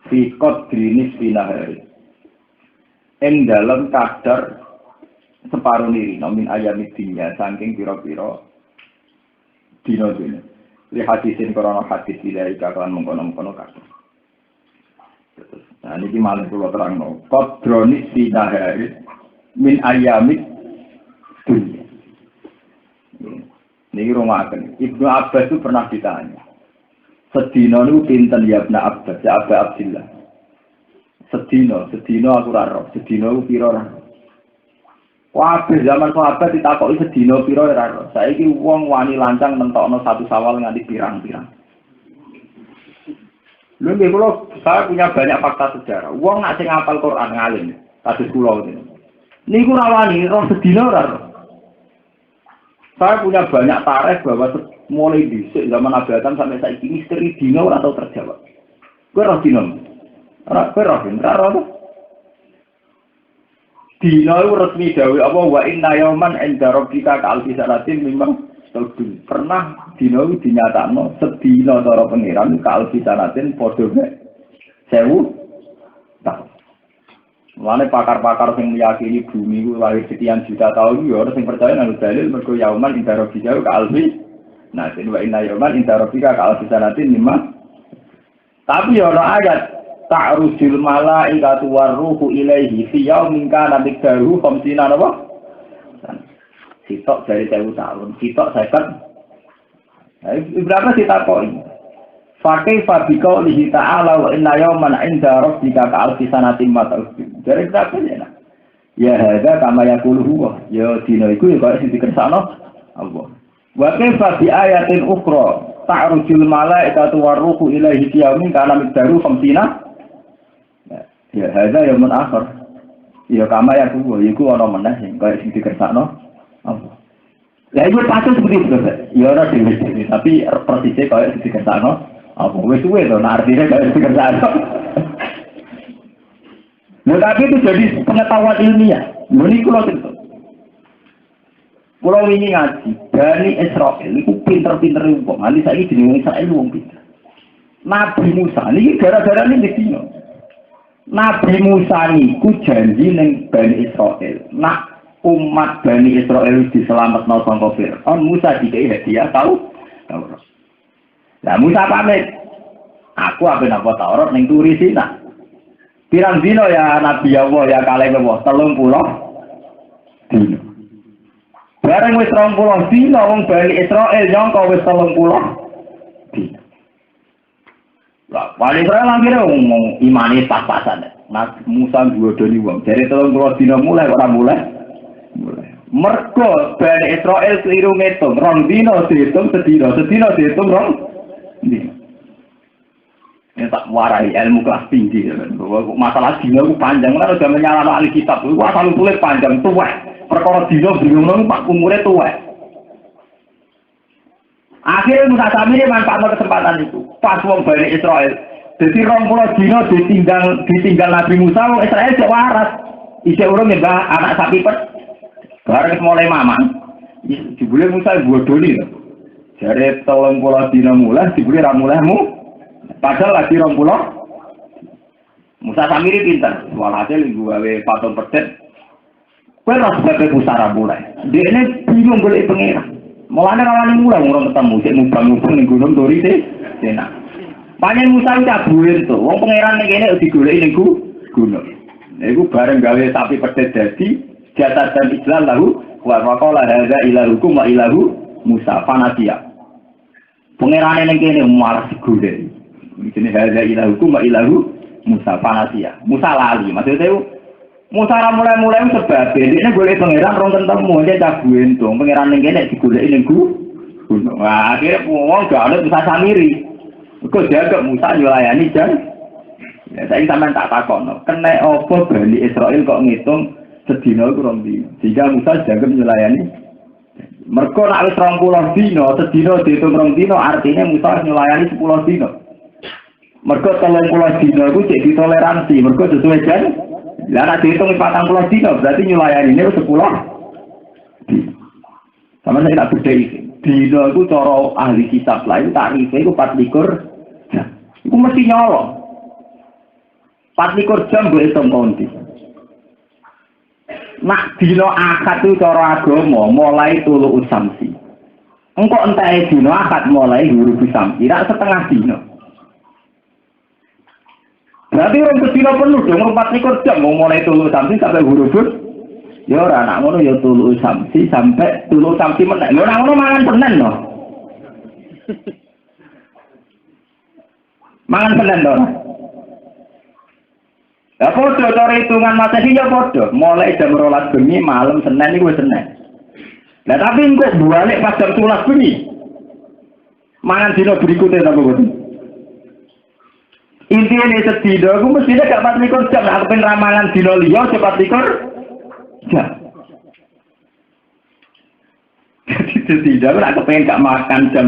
Speaker 1: fi qadri nisfi nahari ing dalem kadar separuh niri nomin ayamid dunya saking pira-pira dina dene li hadisin korona hadis ilai kakelan mengkono-mengkono kadar. Nah niki malih kula terangno qadri nisfi nahari min ayamid dunya. Ini rumahan. Ibnu Abbas itu pernah ditanya. Sedino itu pinten ya Ibnu Abbas, ya Abu Abdillah. Sedino aku raro. Sedino itu piro raro. Wah, zaman sahabat ditakoki sedino piro raro. Saiki wong wani lancang mentokno satu Sawal nganti pirang-pirang. Lha nggih kula saya punya banyak fakta sejarah. Wong nak sing hafal Quran ngalim, kados kula niku. Niku rawani roh sedino raro. Saya punya banyak tarikh bahwa mulai dhisik zaman Nabi Adam sampai saiki misteri dino ora tau terjawab. Kowe roh dino. Ora kowe ora. Dina resmi dawuh apa wa inna yauman inda rabbika ka'alfi sanatin memang sedul. Pernah dina dinyatakno sedina cara pangeran ka'alfi sanatin padha mek 1000 tahun. Mulane pakar-pakar sing meyakini bumi ku lahir sekian juta tahun yo ora sing percaya nang dalil mergo yauman inda rabbika ka'alfi. Nah, wa inna yauman inda rabbika ka'alfi sanatin memang. Tapi yo ana ayat ta'rujul malaikatu warruhu ilaihi fi yaumin kana miqdaruhu 50 napa? Sitok dari 1000 tahun, sitok 50. Berapa kita koi? Fakih fabika lihi ta'ala wa inna yauman 'inda rabbika ka'alfi sanatin ma ta'udun. Dari berapa ya? Ya hadza kama yaqulu huwa. Ya dina iku ya kaya sing dikersakno Allah. Wa kaifa bi ayatin ukhra ta'rujul malaikatu warruhu ilaihi fi yaumin kana miqdaruhu 50. Ya, hadza yaumul akhir. Ya kama ya iku ana meneh sing kaya sing dikersakno apa. Ya iku patut seperti itu. Ya ora dhewe tapi persisnya kaya sing dikersakno apa. Wis suwe to nek artine kaya sing dikersakno. Nah, tapi itu jadi pengetahuan ilmiah. Ini kula cerita. Kula wingi ngaji, Bani Israil iku pinter-pinter wong. Ali saiki jenenge Israil wong pinter. Nabi Musa niki gara-gara niki dino. Nabi Musa niku janji ning Bani Israil. Nak umat Bani Israil diselametno saka Firaun, Musa dikei hadiah tahu. Lah Musa pamit. Aku ape napa Taurat ning turi Sina. Pirang dino ya Nabi Allah ya kalih Allah 30 dino. Bareng wis 30 dino wong Bani Israil nyangka wis 30 dino. Lah, wali Israel akhirnya ngomong imane pas-pasan. Mas Musa nggodoni wong. Dari 30 dina mulai ora mulai. Mergo Bani Israel keliru ngitung, 2 dina dihitung sedina dihitung 2 dina. Ini tak warai ilmu kelas tinggi. Masalah dina itu panjang. Kan udah menyalahkan ahli kitab. Itu asal tulis panjang, tuwek. Perkara dina bingung pak umurnya tuwek. Akhirnya Musa Samiri manfaatkan kesempatan itu. Pas wong Bani Israel. Jadi 20 dino ditinggal Nabi Musa, wong Israel cek waras. Isek urung nyembah anak sapi pet. Bareng mulai maman. Dibule Musa bodoni lho. Jare 30 dino mulai dibule ra mulaimu. Padahal lagi 20. Musa Samiri pinter. Walhasil gawe patung pedet. Kowe ora sebagai pusara mulai. Dene bingung golek pengira. Mulane rawani mulai ngurung ketemu sik mubang-mubang ning gunung Turi sih. Enak. Panjen Musa cabuin to. Wong pangeran ning kene digoleki ning gunung. Iku bareng gawe sapi pedet dadi jatah dan Islam lahu wa qala hadza ilahukum wa ilahu Musa fanatia. Pangerane ning kene malah digoleki. Jenenge hadza ilahukum wa ilahu Musa fanatia. Musa lali. Maksudnya Musa ra mulai sebab dene golek pangeran rong ketemu dia cabuin dong pangeran ning kene digoleki ning gunung. Wah, akhire wong gak ada Musa Samiri. Kok jaga Musa nyulayani jan. Ya saiki sampean tak takokno, kena apa Bani Israil kok ngitung sedina iku 2 dina. Jika Musa jaga nyulayani. Mergo nek wis 20 dina, sedina diitung 2 dina artinya Musa nyulayani 10 dina. Mergo 30 dina iku cek ditoleransi, mergo sesuai jan. Lah nek dihitung 40 dina berarti nyulayani 10. Sama saya tak beda iki. Dina iku cara ahli kitab lain tarife iku 24 jam. Iku mesti nyolong. 24 jam gue hitung konti. Nak dina akad itu cara agama mulai tulu usamsi. Engko entah dina akad mulai huruf usamsi, rak setengah dina. Berarti orang sedina penuh dong 24 jam mau mulai tulu samsi sampai huruf. Ya ora nak ngono ya tulu samsi sampai tulu samsi meneh. Lho nak ngono mangan penen no. Mangan penen to. Lah podo cara hitungan Masehi ya podo, mulai jam 12 bengi malam Senin iku wis Senin. Lah tapi engko balik pas jam 12 bengi. Mangan dina berikutnya apa boten? Intinya ini sedina aku mestinya gak 24 jam, aku pengen ramalan dina liya 24 jam. Jadi sedina aku pengen gak makan jam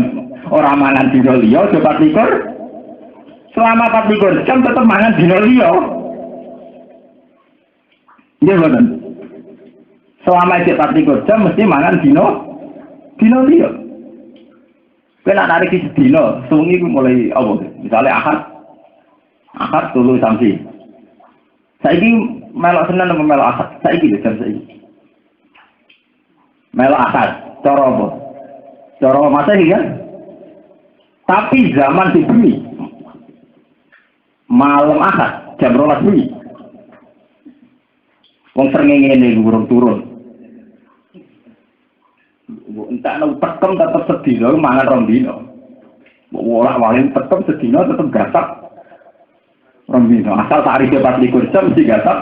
Speaker 1: orang mangan dina liya 24
Speaker 2: selama 24 jam tetap mangan dino liya. Nggih mboten. Selama iki 24 jam mesti mangan dino liya. Kena narik di dino, sungi mulai apa? Misalnya Ahad tulu samsi. Saiki melok Senin apa melok Ahad? Saiki lho jam saiki. Melok Ahad, cara apa? Cara Masehi kan? Tapi zaman dibumi malam Ahad jam 12 bengi. Wong srengenge ngene urung turun. Entak nang tekem tetep sedina mangan rong dina. Mbok wolak-walik tekem sedina tetep gasak rong dina. Asal tarike 24 jam mesti gasak.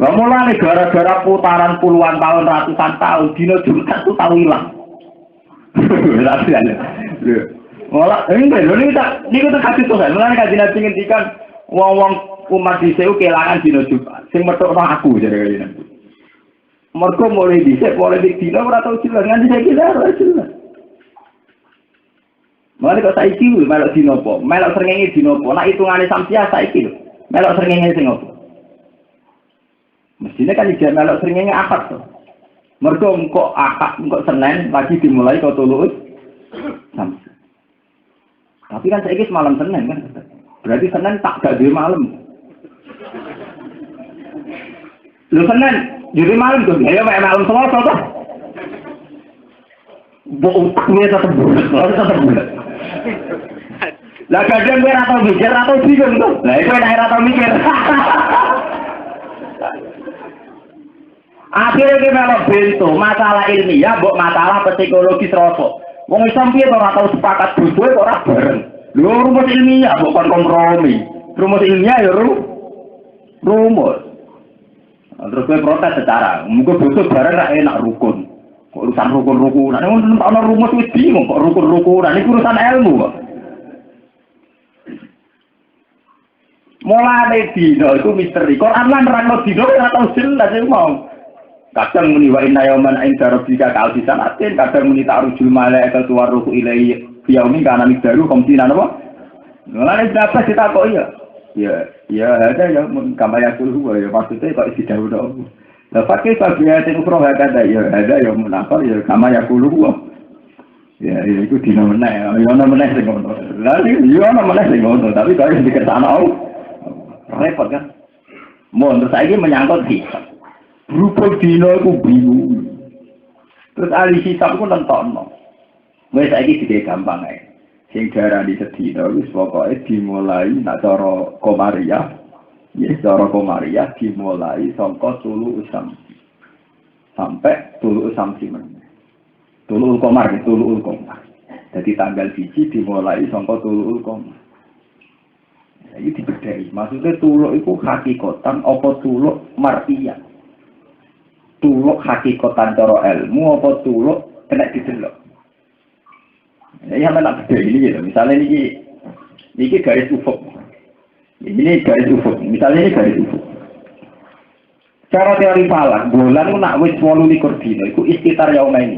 Speaker 2: Lah mulane gara-gara putaran puluhan tahun, ratusan tahun, dina Jumat itu tau ilang. Malah enggak lho niku tak kasih tuh kan. Mulane kanjeng Nabi ngendikan wong-wong umat dhisik kelangan dina Jumat. Sing metokno aku jare kanjeng Nabi. Mergo mulai dhisik mulai dina ora tau jelas nganti saiki ora jelas. Mulane kok saiki melok dina apa? Melok srengenge dina apa? Nek hitungane samsia saiki lho. Melok srengenge sing apa? Mestinya kan ijazah melok srengenge Ahad to. Mergo engko Ahad, engko Senin lagi dimulai kok tulus sampai. Tapi kan saiki semalam Senin kan. Berarti Senin tak gak duwe malam. Lho Senin, jadi malam tuh. Ya malam Selasa toh. Otaknya tetap bulat. Lah kadang gue atau mikir atau bingung tuh. Lah itu enak atau mikir. Akhirnya kita melok bento masalah ilmiah, mbok masalah psikologis rasa. Wong Islam piye ora tau sepakat bodoh ora bareng. Lho rumus ilmiah bukan kompromi. Rumus ilmiah ya rumus. Terus kowe protes secara, muga bodoh bareng ra enak rukun. Kok urusan rukun-rukunan, ana rumus wis bingung kok rukun-rukunan iki urusan ilmu kok. Mulane dina itu misteri. Quran lan nerangno dina ora tau jelas iku mau. Kadang muni wa inna yauman inda rabbika ka'alfi sanatin, kadang muni ta'rujul malaikatu waruhu ilaihi fi yaumin kana miqdaruhu khamsina napa? Mulane dapat ditakoki ya ada ya kamaya kulo ya maksudnya kok isi dawuh dong. Lah pakai bagian ukro ada ya munafar ya kamaya kulo. Ya itu dina meneh, ya ana meneh sing ngono. Lah ya ana meneh sing ngono, tapi kok dikesana repot kan. Mun terus saiki menyangkut hisab. Rupuk dina iku bingung. Terus ahli hisab ku nentokno. Wis saiki dite gampang ae. Sing darani sedina wis pokoke dimulai nak cara Komariah. Ya cara Komariah dimulai saka tulu usam. Sampai tulu usam simen. Tulu Komar. Jadi tanggal 1 dimulai saka tulu Komar. Iki dibedhai. Maksudnya tulu iku hakikatan apa tulu mar'iyah. Tuluk hakikatan cara ilmu apa tuluk kena didelok. Ya menak beda ini gitu. Misalnya ini garis ufuk. Ini garis ufuk. Misalnya ini garis ufuk. Cara teori falak, bulan itu nak wis 28 dina iku istitar yauma ini.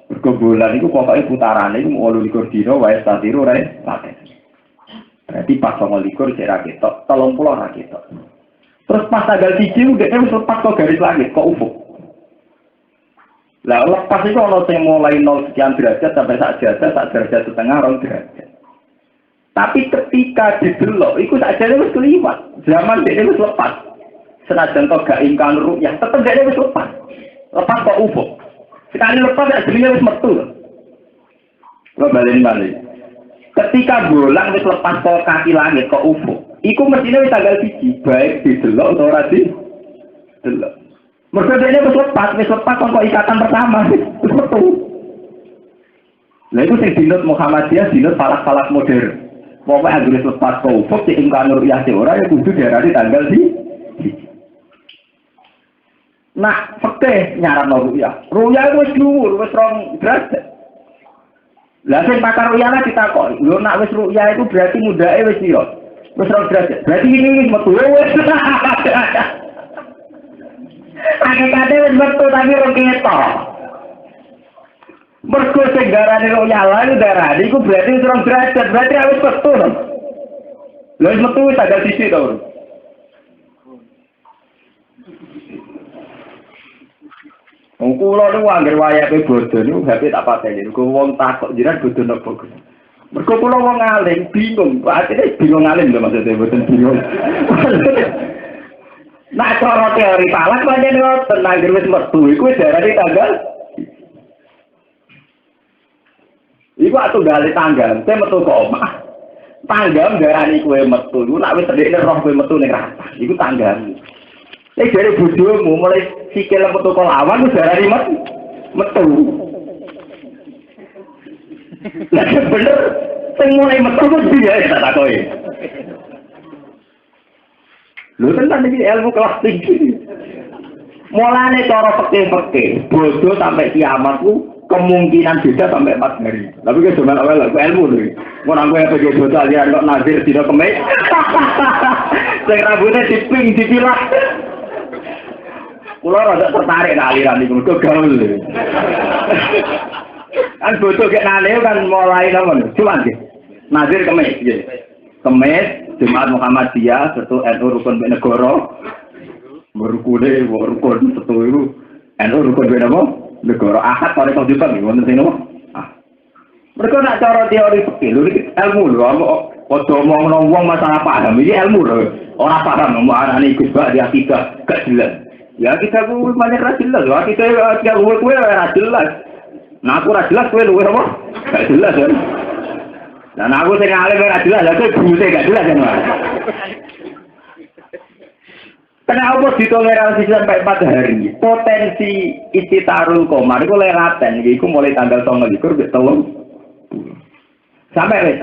Speaker 2: Mergo bulan iku pokoke putarane iku 28 dina wae statiru rae paten. Berarti pas 29 cek ra ketok, 30 ra ketok. Terus pas tanggal 1 udah wis lepas kok garis langit kok ufuk. Lah lepas itu ono sing mulai 0 sekian derajat sampai sak derajat setengah 2 derajat. Tapi ketika didelok iku sakjane wis kliwat. Zaman dene wis lepas. Senajan kok gak ingkang ru'yah, tetep dene wis lepas. Lepas kok ufuk. Sekali lepas sak jenenge wis metu. Lo balik. Ketika bulan wis lepas kok kaki langit kok ufuk. Iku mestine wis tanggal 1 baik didelok utawa ora didelok. Mereka dia wis lepas kok ikatan pertama, wis metu. Lah iku sing dinut Muhammadiyah, dinut falak-falak modern. Pokoke anggere lepas kok ufuk sing ingkang ru'yah ora ya kudu diarani tanggal 1. Nah, fikih nyaran ru'yah. Ru'yah wis dhuwur, wis 2 derajat. Lah sing pakar ru'yah lah ditakoki, lho nak wis ru'yah itu berarti mudake wis piro? Wis 2 derajat. Berarti ini wis metu wis. Hakikate wis metu tapi ora ketok. Mergo sing darane nyala iku darane iku berarti wis derajat, berarti wis metu. Lha wis metu wis tanggal siji to. Wong kula niku anggere wayahe bodho niku HP tak pateni. Mergo wong takok jiran bodho nopo. Mergo kula wong alim bingung, atine bingung alim lho maksudnya boten bingung. Nah cara teori falak pancen ngoten anggere wis metu iku wis darane tanggal. Iku atuh gale tanggal, kowe metu kok omah. Tanggal darani kowe metu, iku nek wis sedekne roh kowe metu ning rata. Iku tanggal. Dari bojomu mulai sikil metu kok lawan wis darani metu. Lah bener sing mulai metu kok dia tak takoki. Lho tenan iki ilmu kelas tinggi. Mulane cara peke-peke, bodoh sampai kiamat ku kemungkinan beda sampai 4 hari. Tapi kan cuma awal ilmu lho. Mun aku PG bodoh aliran kok nazir dina kemis. Sing rambutnya diping dipilah. Kula rada tertarik nek aliran iku mergo gaul. Kan bodoh kek nane kan mulai nomor. Cuman nggih. Nazir kemis nggih. Kemis Jemaat Muhammadiyah setu NU rukun negara. Merukune rukun setu iku NU rukun napa? Negara. Ahad kare kok dipang wonten sing napa? Mereka nak cara teori fikih lho iki ilmu lho. Ojo omong wong masalah paham iki ilmu lho. Ora paham ngomong anane Gus Bak dia tidak gak jelas. Ya kita ku banyak ra jelas lho. Kita ya kowe ora jelas. Nah aku ora jelas kowe luwih apa? Gak jelas kan. Dan aku sing alim ora jelas, lha kowe buse gak jelas kan. Kenapa ditoleransi sampai 4 hari? Potensi istitarul qomar iku leraten iku mulai tanggal 29 sampai 3. Sampai wis.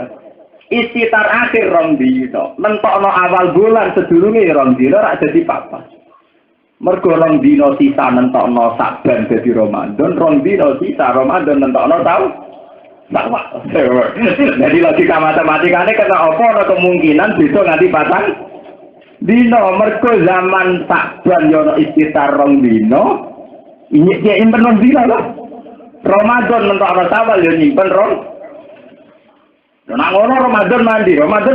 Speaker 2: Istitar akhir rong dina. Mentokno awal bulan sedurunge rong dina rak dadi papat. Mergo rong dina sisa nentokno Saban dadi Ramadan, rong dina sisa Ramadan nentokno tahun. Jadi logika matematikane kena apa ana kemungkinan bisa nganti patang dina mergo zaman Saban yo ana istitar rong dina. Ini dia impen rong dina lho. Ramadan nentokno Sawal yo nyimpen rong. Nek ngono Ramadan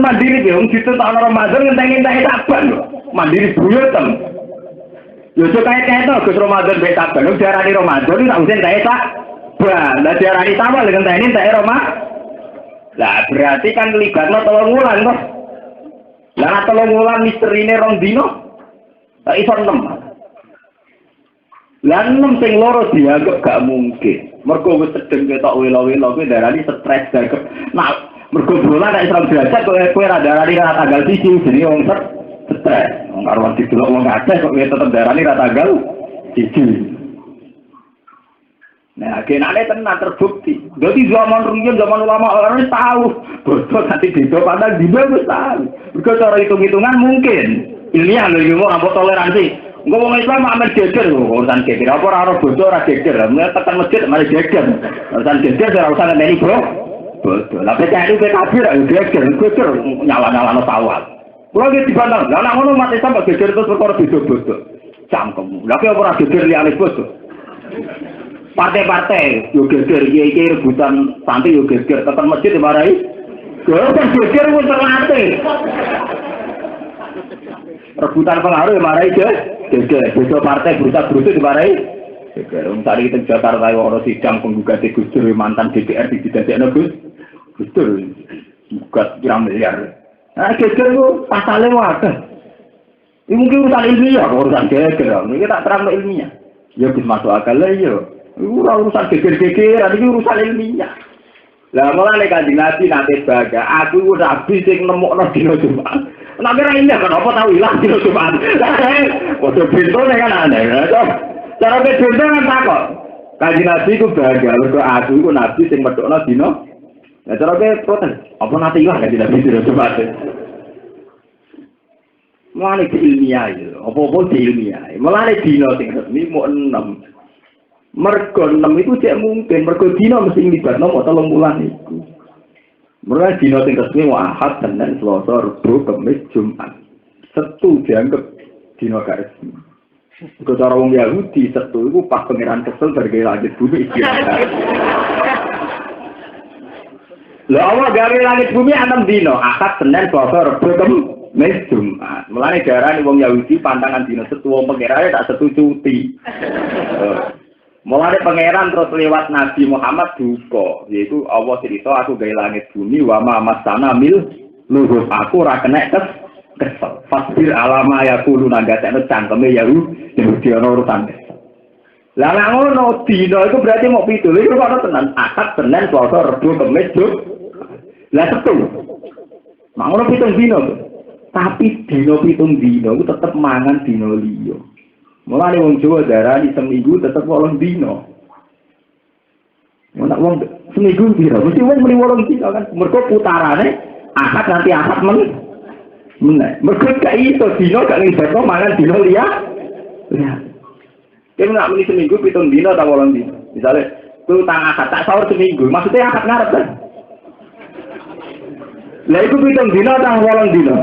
Speaker 2: mandiri ge wong ditentokno Ramadan ngenteni Saban lho. Mandiri buyut tem. Yo kaya to Gus Ramadan mbek Saban, wong diarani Ramadan iki tak usen tae sak. Bah, lah diarani Sawal ngenteni tae Ramadan. Lah berarti kan libatno 3 wulan kok. Lah 3 wulan misterine rong dino. Tak iso 6. Lah 6 sing loro dianggap gak mungkin. Mergo wis sedeng ketok welo-welo kuwi darani stres dagem. Nah, mergo bulan nek Islam derajat kowe ra darani ra tanggal 1 jenenge wong stres. Wong karo didelok wong akeh kok tetep darani ra tanggal 1. Nah, kenane tenan terbukti. Dadi zaman rumiyin zaman ulama ora tahu. Bodoh nanti beda padahal dia wis tahu. Mergo cara hitung-hitungan mungkin. Ilmiah lho iki mau toleransi. Engko wong Islam amen geger urusan geger. Apa ora bodoh ora geger. Mulai tekan masjid mari geger. Urusan geger ora usah ngenteni bro. Bodoh. Lah PKI kafir geger nyala-nyalano Sawal. Kulo iki dibantah. Lah nek ngono umat Islam kok geger terus perkara bodoh. Cangkem. Lah kok ora geger liyane bodoh. Partai-partai yo geger iki rebutan santri yo geger tekan masjid dimarahi. Geger wis terlatih. Rebutan pengaruh dimarahi geger. Beda partai berusaha dimarahi geger. Wong tadi kita Jakarta ono sidang penggugat Gus Dur mantan DPR didadekno Gus Dur. Gugat pirang miliar. Nah geger ku pasale wae. Ini mungkin urusan ilmiah, urusan geger. Ini tak terang ilmiah. Ya bisa masuk akal lah ya. Urusan geger-gegeran ini urusan ilmiah. Lah mulane Kanjeng Nabi nate baga, aku udah habis sing nemokno dina Jumat. Nek ora indah kan apa tau ilang dina Jumat. Padha bentone kan aneh. Cara bentone kan takok. Kanjeng Nabi ku baga, mergo aku iku nabi sing medhokno dina. Lah cara protes, apa nate ilang Kanjeng Nabi dina Jumat. Mulane ilmiah ya, apa-apa ilmiah. Mulane dina sing resmi mau 6. Mergo 6 itu cek mungkin, mergo dina mesti libatno mau 3 bulan iku. Mergo dina sing resmi mau Ahad, Senin, Selasa, Rabu, Kamis, Jumat. Setu dianggap dina gak resmi. Kalau cara wong Yahudi Sabtu itu pas pangeran kesel bergaya langit bumi istirahat. Lah Allah gawe langit bumi 6 dino, Ahad, Senin, Selasa, Rabu, Kamis, Jumat. Mulane darani wong Yahudi pantangan dino Setu wong pangerane tak Setu cuti. Mulane pangeran terus lewat Nabi Muhammad duka, yaitu Allah cerita aku gawe langit bumi wa ma masana mil luhur aku ora kena kesel. Fasbir alama yaqulu nagatekno cangkeme Yahudi ana urusan. Lah nek ngono dina iku berarti mau 7. Iku kok tenan Ahad, Senin, Selasa, Rabu, Kamis, Jumat. Lah Setu. Mangono 7 dina. Tapi dina 7 dina iku tetep mangan dina liya. Mulane wong Jawa darani seminggu tetep 8 dina. Nek wong seminggu piro? Mesti wong muni 8 dina kan. Mergo putarane Ahad nanti Ahad meneh. Mergo gak iso dina gak ngibato mangan dina liya. Ya. Kita nggak muni seminggu 7 dina atau 8 dina. Misalnya, ku utang Ahad tak sahur seminggu. Maksudnya Ahad ngarep kan? Lah iku 7 dina atau 8 dina?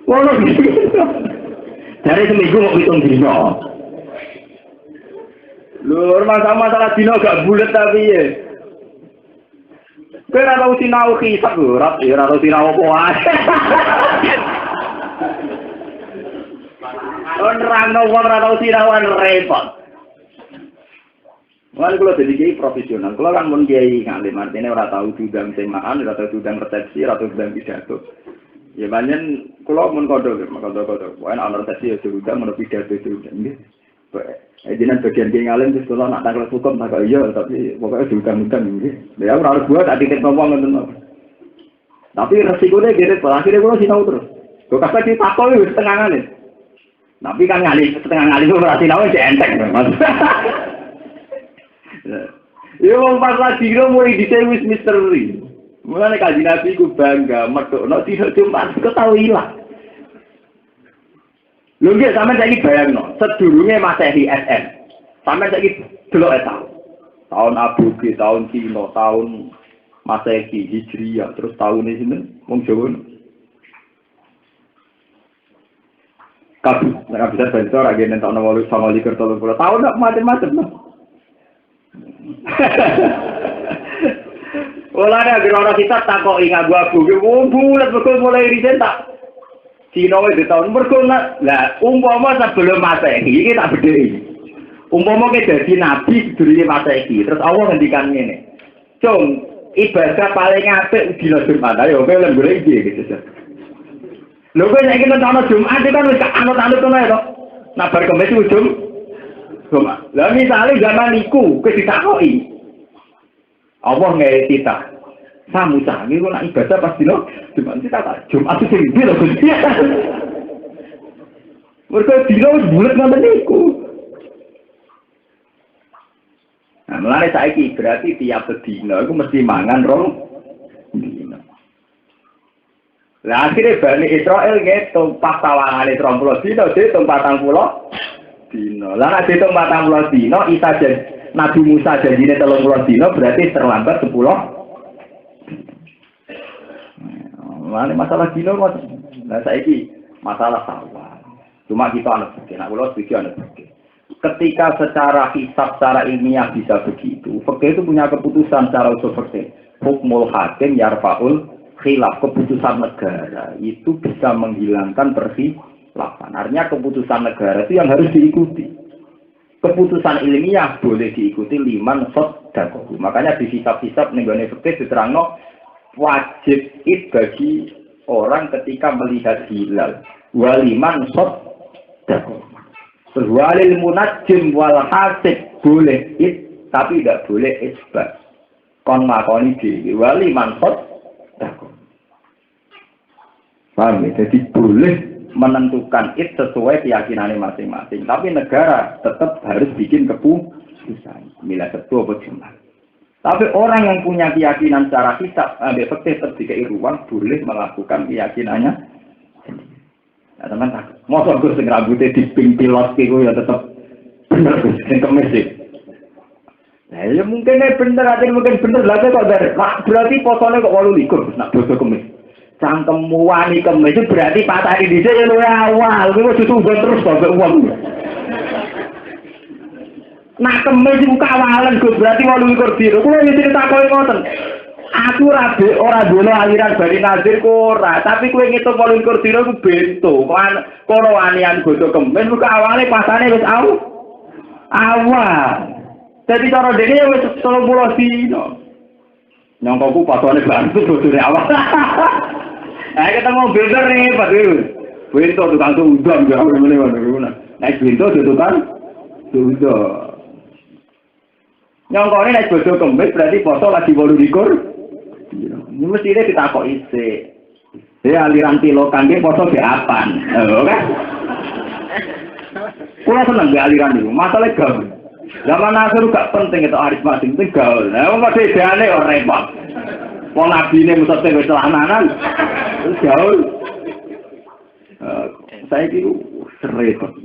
Speaker 2: 8 dina. Dari seminggu mau 7 dina. Lur masalah dina gak bulet tapi ya. Kowe ora tau sinau hisab lho, ora tau sinau apa wae. Nerangno wong ora tau sinauan repot. Mulane kula dadi kiai profesional. Kula kan mun kiai ngalim artine ora tau diundang semaan, ora tau diundang resepsi, ora tau diundang pidato. Ya banyak kula mun kodo. Pokoke ana resepsi ya diundang, ana pidato diundang nggih. Jenengan bagian kiai ngalim terus kula nak taklet hukum tak iya tapi pokoke diundang-undang nggih. Ya ora harus buat tak titip ngomong ngoten. Tapi resikone gede, akhirnya kula sinau terus. Kok kata ditakoni wis tengangane. Tapi kan setengah ngali itu berarti namanya si entek mas. Ya mau pas lagi lo mulai disewis misteri. Mulai kaji nabi ku bangga, medok, no tidak cuma ketahui hilang. Lu nggak sampai lagi bayang no, sedurungnya Masehi SM, sampai lagi dulu tahun Abuge, tahun Cina, tahun Masehi Hijriah, terus tahun ini sini, wong Jawa. Kabut, nggak bisa bentor, lagi nentak nomor 29 tahun nggak macam-macam loh. Olahnya agar kita takut ingat gua bulat betul mulai dicetak. Cina itu tahun berguna, lah umpama sebelum Masehi ini tak beda. Umpama kita jadi nabi sebelum Masehi, terus Allah ngendikan ini, cung ibadah paling apik dina Jumat, ayo kowe lem golek iki gitu. Lho kowe nek iki nang Jumat kan wis anut-anut ngono ya to. Nah bar Kamis Jumat. Lah misale zaman iku kowe ditakoki. Allah nggak kita. Samu sangi kok nak ibadah pas dino Jumat kita tak Jumat sing ndi lho Gusti. Mergo dino wis bulet ngoten niku. Nah, mulane saiki berarti tiap dina iku mesti mangan rong dina. Lah akhire Bani Israil ngitung pas tawangane 30 dina, diitung 40 dina. Lah nek diitung 40 dina, Isa Nabi Musa janjine 30 dina berarti terlambat 10. Mulane masalah dina kok. Lah saiki masalah sawah. Cuma kita anak fikih, nak kula setuju anak fikih. Ketika secara hisab, secara ilmiah bisa begitu, fikih itu punya keputusan secara usul fikih. Hukmul hakim yarfa'ul khilaf, keputusan negara itu bisa menghilangkan perkhilafan. Artinya keputusan negara itu yang harus diikuti. Keputusan ilmiah boleh diikuti liman sodakoh. Makanya di hisab-hisab nenggone fikih diterangno wajib id bagi orang ketika melihat hilal. Waliman sodakoh. Walil munajjim wal hasib boleh id tapi tidak boleh isbat. Kon makoni dhewe wali mansot daku. Paham ya? Jadi boleh menentukan id sesuai keyakinannya masing-masing. Tapi negara tetap harus bikin keputusan. Mila Sabtu apa Jumat. Tapi orang yang punya keyakinan secara hisab, efektif terdikai ruang boleh melakukan keyakinannya sendiri. Nah, teman tak, mosok gue sing rambutnya di ping pilot gitu ya tetap bener gue sing kemis sih. Nah, ya mungkin bener, ada mungkin bener lah kok dari. Nah, berarti posone kok 28 nak dosa kemis. cangkemmu wani kemis itu berarti patani dhisik ya luwe awal. Kuwi wis ditunggu terus kok wong. Nak kemis iku kawalan Gus berarti 28 dina. Kulo yo ditakoki ngoten. Aku ora dulu aliran Bani Nazir ora, tapi kowe ngitung 28 dina ku bento. Kono wanian godho kemis ku awale pasane wis awal. Jadi cara dene wis 30 dina. Nyongkoku pasane bantu bojone awal. Ketemu bener nih, Pak Dewi. Bento tukang udang ya ngene. Nek bento tukang udang. Nyongkone nek bodo kemis berarti foto lagi 28. Ini mestine ditakoki isih. Aliran tilokan ki foto diapan. Kan? Kulo seneng ge aliran niku. Masalahe gaul. Zaman akhir gak penting itu arif masing penting gaul. Nah, wong bedane ora repot. Wong nabine mesti wis lananan. Gaul. Saya itu repot.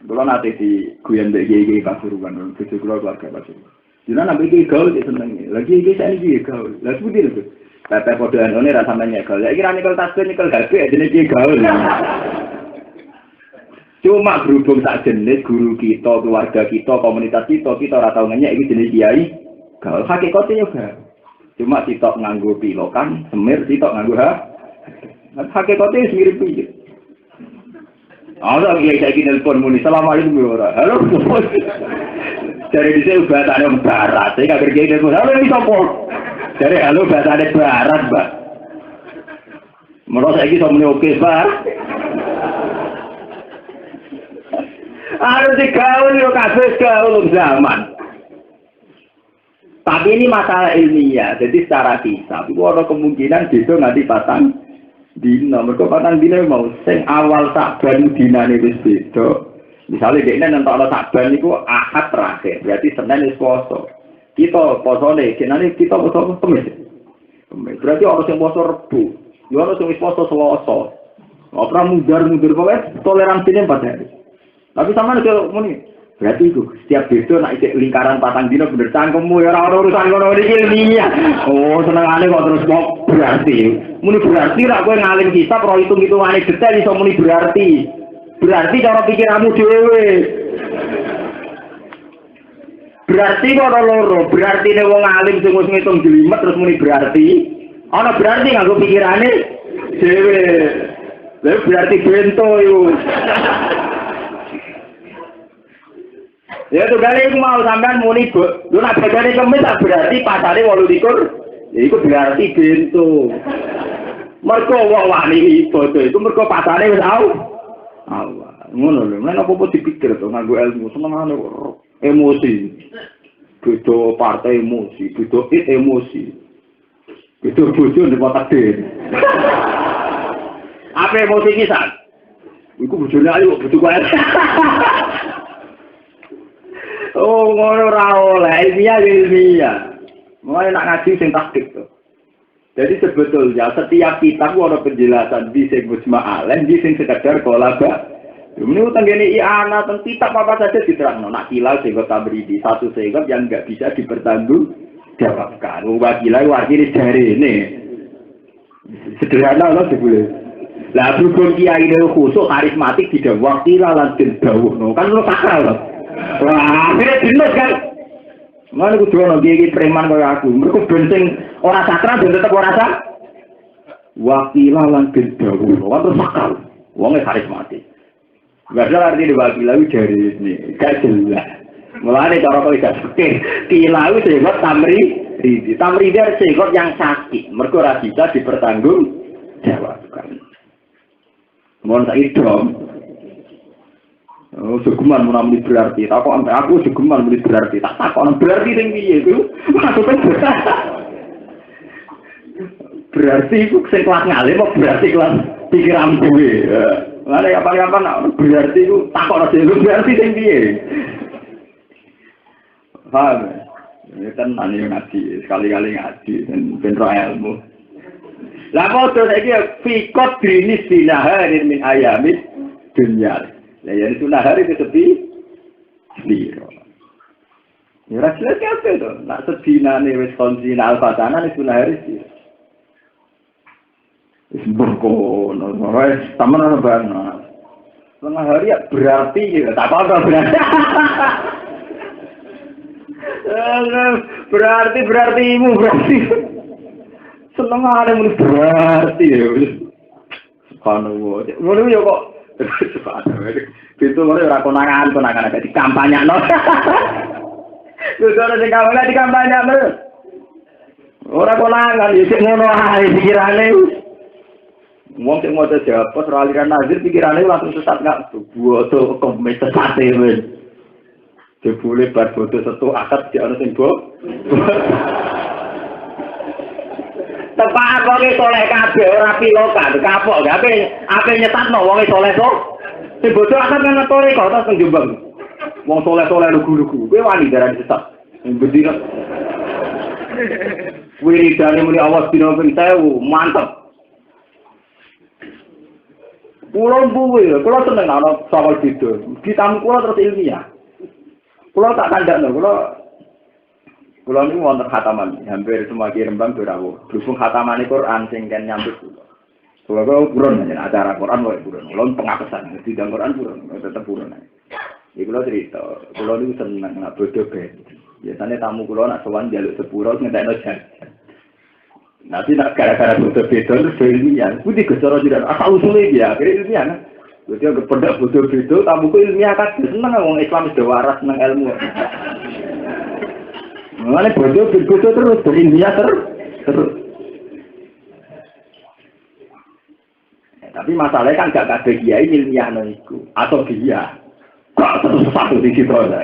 Speaker 2: Kalau nanti di guyon BGG Pasuruan, cucu keluarga Pasuruan. Jadi nanti BGG gaul itu senengnya. Lagi BGG saya ini gaul. Lalu seperti itu. Pepe kodoan ini rasanya gaul. Lagi kira nikel tasbih nikel gabe aja nih gaul. Cuma berhubung tak jenis guru kita, keluarga kita, komunitas kita ora tau ngenyek iki jenis kiai gaul. Hakikatnya juga. Cuma sitok nganggo pilokan, semir sitok nganggo hakikatnya mirip-mirip. Ada yang saya kini telepon muni, assalamualaikum ya. Halo, dari di sini bahasanya barat, saya nggak kerja telepon. Halo ini sopor. Dari halo bahasanya barat, Mbak. Menurut saya ini muni oke, Mbak. Harus digaul, yo kabeh gaul zaman. Tapi ini masalah ilmiah, jadi secara kisah, itu ada kemungkinan bisa nanti pasang. Dina, mereka patang dina mau sing awal Sakban dinane wis beda. Misale dekne nentokno Sakban niku Ahad terakhir, berarti Senin wis poso. Kita posone, jenenge kita poso Kamis. Berarti orang sing poso Rebo, yo ono sing wis poso Selasa. Ora mundur-mundur pokoke toleransinya 4 hari. Tapi sampeyan kok muni, berarti itu setiap beda nek isih lingkaran patang dina bener cangkemmu ya ora urusan ngono iki ilmiah. Oh, senengane kok terus kok berarti. Muni berarti rak kowe ngalim kitab ro hitung-hitungane detail iso muni berarti. Berarti cara pikiranmu dhewe. Berarti kok ora loro, berarti nek wong alim sing wis ngitung jelimet terus muni berarti. Ana berarti nganggo pikirane dhewe. Lha berarti bento yo. Ya tuh kali aku mau sampean muni lu nak bedane kemis berarti pasane 28. Ya iku berarti bento. Mergo wong wani foto itu mergo pasane wis awal. Ngono lho, nek apa dipikir to nganggo ilmu senengane emosi. Beda partai emosi, beda emosi. Beda bojo nek kotak dhewe. Apa emosi iki sak? Iku bojone ayo butuh kok. Oh, ngono ora oleh ilmiah. Mulai nak ngaji sing taktik tuh. Jadi sebetulnya setiap kitab ada penjelasan di sing mujma'alen, di sing sekedar kolaba. Ini utang gini i'ana tentang kitab apa saja diterangno. Nak kilau sehingga tabridi satu sehingga yang nggak bisa dipertanggungjawabkan. Wakilah wakil dari ini. Sederhana lah sebelum. Lah berhubung kiai ini khusus karismatik tidak wakilah lantin dawuh. Kan lu sakral loh. Wah, akhirnya jelas kan. Mana aku jual lagi preman kaya aku. Mereka bensin orang sakral dan tetap orang sak. Wakilah lantin dawuh. Waktu sakral. Wongnya karismatik. Gak ada arti di wakilah dari ini. Gak jelas. Mulai cara kau tidak oke. Kilau sehingga tamri dia sehingga yang sakit. Mereka bisa dipertanggungjawabkan. Mohon saya dong. Oh, segeman menamuni berarti. Tak kok sampai aku segeman menamuni berarti. Tak kok berarti tinggi itu. Maksudnya berarti itu kelas ngalim. Berarti kelas pikiran gue. Mana kapan-kapan berarti itu tak kok berarti tinggi. Paham? Ini kan tanya ngaji. Sekali-kali ngaji. Dan roh ilmu. Lah kok terus iki fikot dinis binaharin min ayamid dunya. Lah ya sunah hari ke sepi. Ya ora jelas kabeh to. Nak sedinane wis konsina al-fatana nek sunah hari sih. Berkono, sama orang banget. Setengah hari ya berarti, tak apa berarti. berarti. Setengah hari berarti ya. Subhanallah. Ngono ya kok. Subhanallah. Itu mulai ora konangan ada di kampanye no. Wis ora di kampanye no. Ora konangan ya sik ngono ae pikirane. Wong sing maca jawab aliran nazir pikirane langsung sesat enggak bodo komet sesate wis. Jebule bar bodo setu akad di ana sing bo. Tepak wong soleh kabeh ora pilokan kapok ape nyetatno wong soleh to. Sing bodo akad kan ngetore kok terus Jombang. Wong soleh-soleh lugu-lugu kuwi wani darah sesat. Bendina. Wiridane muni awas dina ping 1000 mantep. Pulau buwe, pulau seneng ana sawal beda. Ditamu pulau terus ilmiah. Pulau tak kandakno, pulau niku wonten khataman, hampir semua ki Rembang dorawo. Berhubung khatamane Quran sing kan nyambut pulau. Pulau buron acara Quran wae buron. Pulau pengapesan, sidang Quran buron, tetep buron. Iki pulau cerita, pulau niku seneng nak bodho ben. Biasane tamu pulau nak sowan njaluk sepuro ngentekno jajan. Nanti nak gara-gara butuh bedo terus ilmiah. Putih kesoro tidak asal usulnya dia, kira ilmiah kan? Jadi yang kependak butuh bedo, tamuku ilmiah kan seneng orang Islam sudah waras seneng ilmu. Mengenai bodoh terus ilmiah terus. Tapi masalahnya kan gak ada kiai ilmiah niku atau dia kok terus satu di situ aja.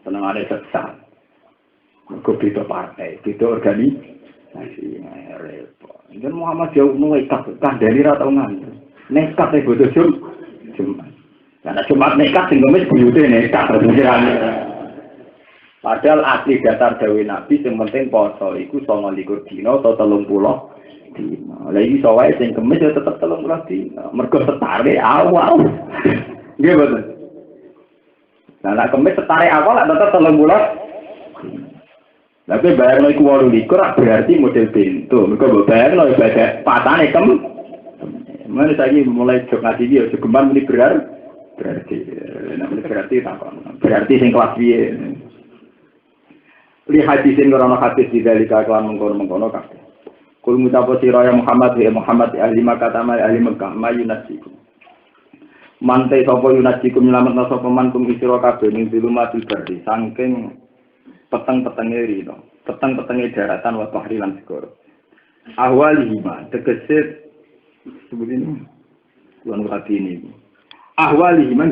Speaker 2: Seneng ada sesat. Mergo beda partai, beda organisasi. Repot. Dan Muhammad jauh nekat, kandani ra tau ngantuk. Nekat e bodo Jumat. Karena Jumat nekat sing kemis buyute nekat pikiranane. Padahal asli dasar dawuh Nabi sing penting poso iku 29 dina atau 30 dina. Lah iki iso wae sing kemis ya tetep 30 dina. Mergo setare awal. Nggih boten. Nah, nek kemis setare awal lak tetep 30. Tapi bayar lo iku 28 berarti model pintu. Mereka bayar lo ibadah patane mana saya mulai jok ngaji dia segemban muni berarti berarti sing kelas piye. Li hadis sing ora ana hadis didalika kelan mengkono kabeh. Kul mutapo sira ya Muhammad ahli Makkah tamal ahli Mekah mayunasikum. Mantai sapa yunasikum nyelametna sapa man kum sira kabeh ning dilumatil berarti saking peteng-petenge rino, peteng-petenge daratan wa bahri lan segara. Ahwalihima tegese sebutine kuwi hati ini. Ahwalihima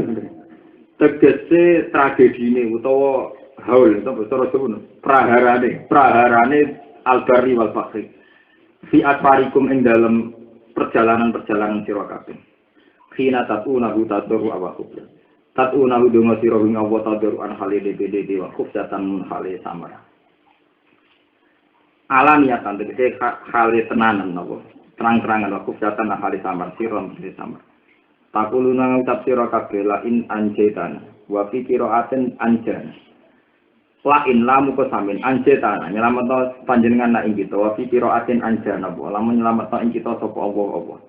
Speaker 2: tegese tragedine utawa haul utawa cara sebut praharane al-barri wal bahri. Fi atfarikum ing dalem perjalanan sira kabeh. Khina tatuna hutadru awakub. Tatuna udunga sira wing Allah tadru an halide bede wa khufsatan hale samar. Alamiatan tegese hale tenanan napa. Terang-terangan wa khufsatan hale samar sira mesti samar. Takuluna ngucap sira kabeh la in anjetan wa fi qiraatin anjan. La in lamu kosamin anjetan nyelametno panjenengan nak ing kita wa fi qiraatin anjan apa lamun nyelametno ing kita sapa Allah.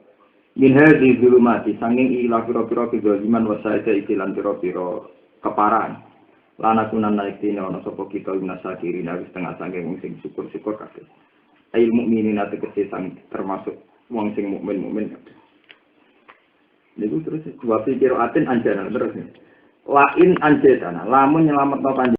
Speaker 2: Min hadhi zulumati sanging ila pira-pira kegoliman wasaida ikilan pira-pira keparan lana kunan naiktine ana sapa kita minasakiri wis tengah sanging sing syukur-syukur kabeh ail mukminin tegese sang termasuk wong sing mukmin kabeh niku terus wa fi qiraatin anjana terus lain anjetana lamun nyelametno